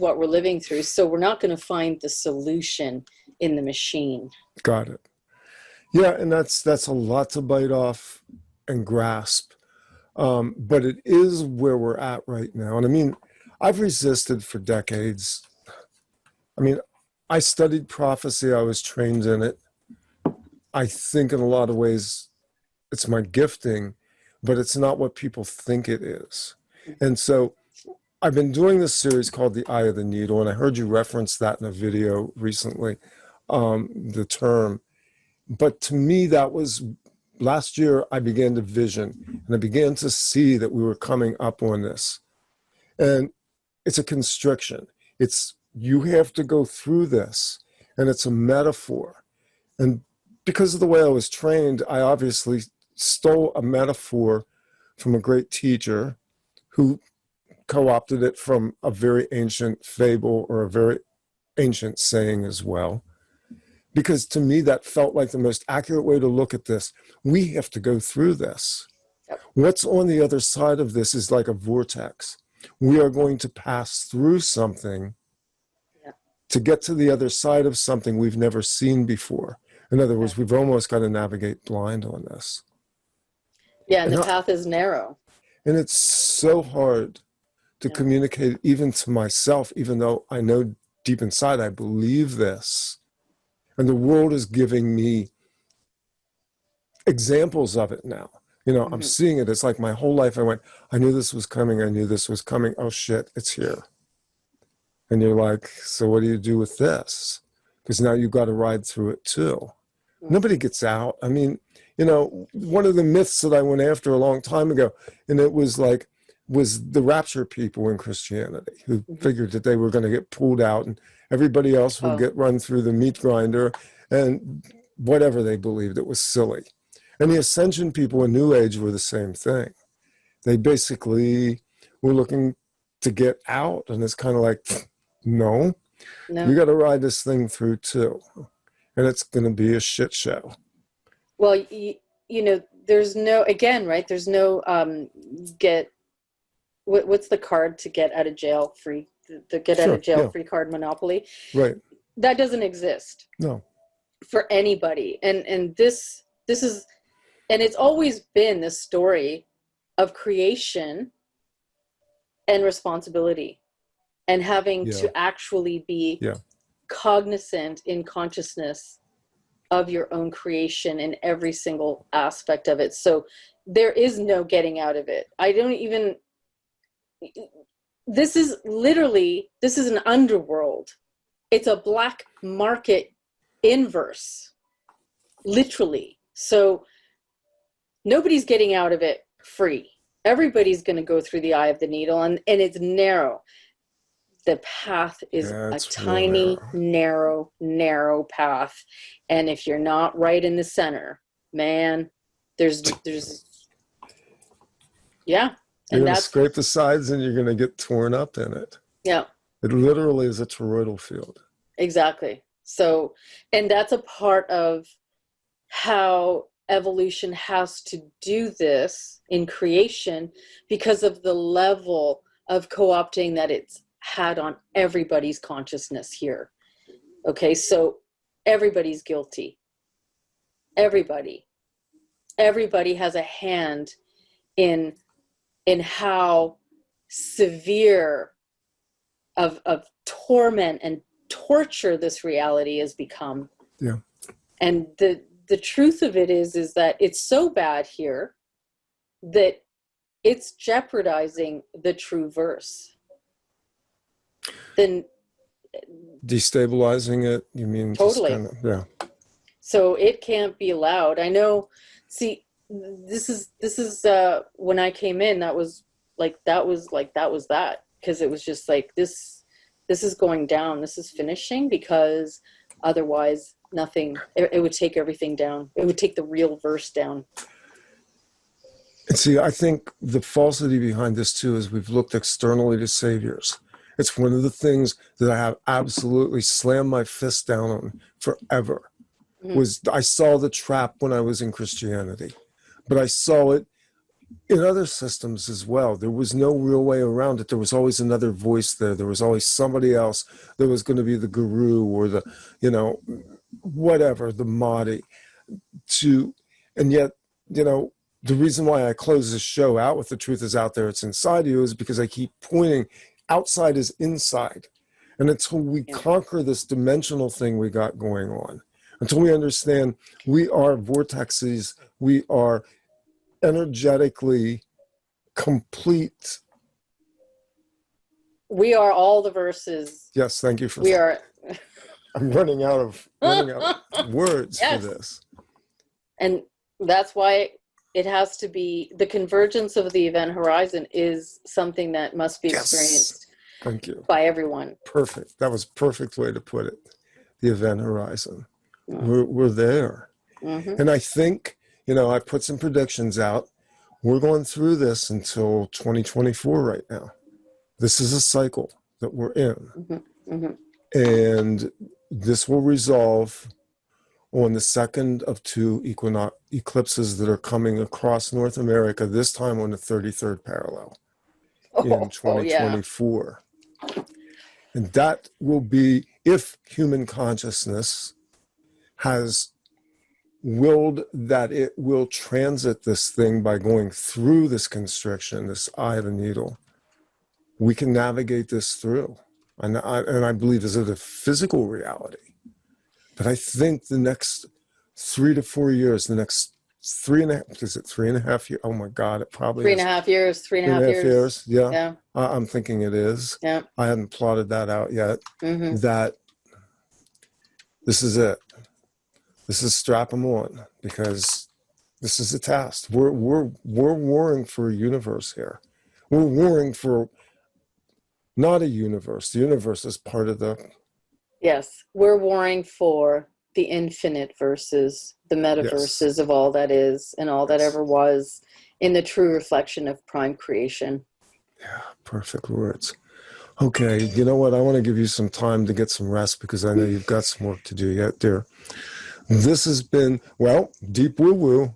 what we're living through. So we're not going to find the solution in the machine. Got it. Yeah, and that's a lot to bite off and grasp. But it is where we're at right now. And I mean, I've resisted for decades. I mean, I studied prophecy. I was trained in it. I think in a lot of ways it's my gifting, but it's not what people think it is. And so I've been doing this series called The Eye of the Needle, and I heard you reference that in a video recently, the term. But to me, that was last year I began to vision, and I began to see that we were coming up on this. And it's a constriction. It's, you have to go through this, and it's a metaphor. And because of the way I was trained, I obviously stole a metaphor from a great teacher who co-opted it from a very ancient fable or a very ancient saying as well. Because to me, that felt like the most accurate way to look at this. We have to go through this. Yep. What's on the other side of this is like a vortex. We are going to pass through something to get to the other side of something we've never seen before. In other words, we've almost got to navigate blind on this. Yeah, and the path is narrow. And it's so hard to communicate even to myself, even though I know deep inside I believe this. And the world is giving me examples of it now. You know, I'm seeing it. It's like my whole life I went, I knew this was coming. I knew this was coming. Oh, shit, it's here. And you're like, so what do you do with this? Because now you've got to ride through it too. Nobody gets out. I mean, you know, one of the myths that I went after a long time ago, and it was like, was the rapture people in Christianity who figured that they were going to get pulled out and everybody else would get run through the meat grinder and whatever they believed. It was silly. And the ascension people in New Age were the same thing. They basically were looking to get out, and it's kind of like, no, you got to ride this thing through too. And it's going to be a shit show. Well, you know, there's no, again, right? There's no what's the card to get out of jail free? The get out of jail free card monopoly. Right. That doesn't exist. No. For anybody. And this is, and it's always been this story of creation and responsibility and having to actually be cognizant in consciousness of your own creation in every single aspect of it. So there is no getting out of it. I don't even, this is an underworld. It's a black market inverse, literally. So nobody's getting out of it free. Everybody's going to go through the eye of the needle, and it's narrow. The path is a tiny, narrow path. And if you're not right in the center, man, there's You're going to scrape the sides and you're going to get torn up in it. Yeah. It literally is a toroidal field. Exactly. So, and that's a part of how evolution has to do this in creation because of the level of co-opting that it's had on everybody's consciousness here. Okay, so everybody's guilty. Everybody has a hand in how severe of torment and torture this reality has become. Yeah. And the truth of it is that it's so bad here that it's jeopardizing the true verse. Then destabilizing it, you mean? Totally. So it can't be allowed. I know. See, this is when I came in, that was that, because it was just like this is going down. This is finishing, because otherwise nothing. It would take everything down. It would take the real verse down. And see, I think the falsity behind this too is we've looked externally to saviors. It's one of the things that I have absolutely slammed my fist down on forever. Was I saw the trap when I was in Christianity, but I saw it in other systems as well. There was no real way around it. There was always another voice there. There was always somebody else that was going to be the guru or the, whatever, the Mahdi. And yet, the reason why I close this show out with the truth is out there, it's inside you, is because I keep pointing outside is inside. And until we conquer this dimensional thing we got going on, until we understand we are vortexes, we are energetically complete. We are all the verses. Yes, thank you for we that. Are. I'm running out of words for this. And that's why it has to be, the convergence of the event horizon is something that must be experienced. Thank you. By everyone. Perfect. That was a perfect way to put it. The event horizon. We're there. And I think, I put some predictions out. We're going through this until 2024 right now. This is a cycle that we're in. And this will resolve on the second of two eclipses that are coming across North America, this time on the 33rd parallel in 2024. And that will be, if human consciousness has willed that it will transit this thing by going through this constriction, this eye of the needle, we can navigate this through. And I believe this is a physical reality. But I think the next 3 to 4 years, the next 3.5 years? Oh my God, it probably is. 3.5 years, 3.5 years. Yeah. I'm thinking it is. Yeah. I hadn't plotted that out yet. That this is it. this is strap them on, because this is a task. We're warring for a universe here. We're warring for not a universe. The universe is part of the... Yes, we're warring for the infinite verses, the metaverses of all that is and all that ever was, in the true reflection of prime creation. Yeah, perfect words. Okay, you know what? I want to give you some time to get some rest, because I know you've got some work to do yet, dear. This has been, well, deep woo-woo.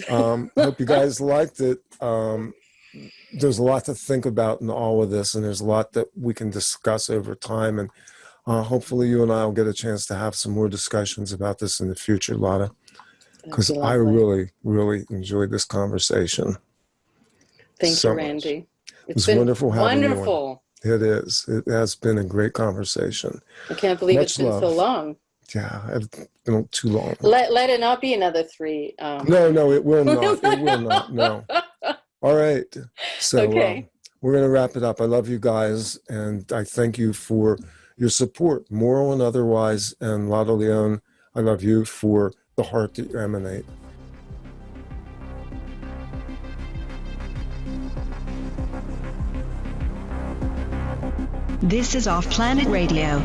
Hope you guys liked it. There's a lot to think about in all of this, and there's a lot that we can discuss over time. And hopefully you and I will get a chance to have some more discussions about this in the future, Lotta, because I really, really enjoyed this conversation. Thank you, Randy. It's been wonderful having you on. It is. It has been a great conversation. I can't believe it's been so long. Yeah, it's been too long. Let it not be another 3. No, it will not. It will not. No. All right. So okay. We're going to wrap it up. I love you guys, and I thank you for your support, moral and otherwise. And Lotta Leone, I love you for the heart that you emanate. This is Off Planet Radio.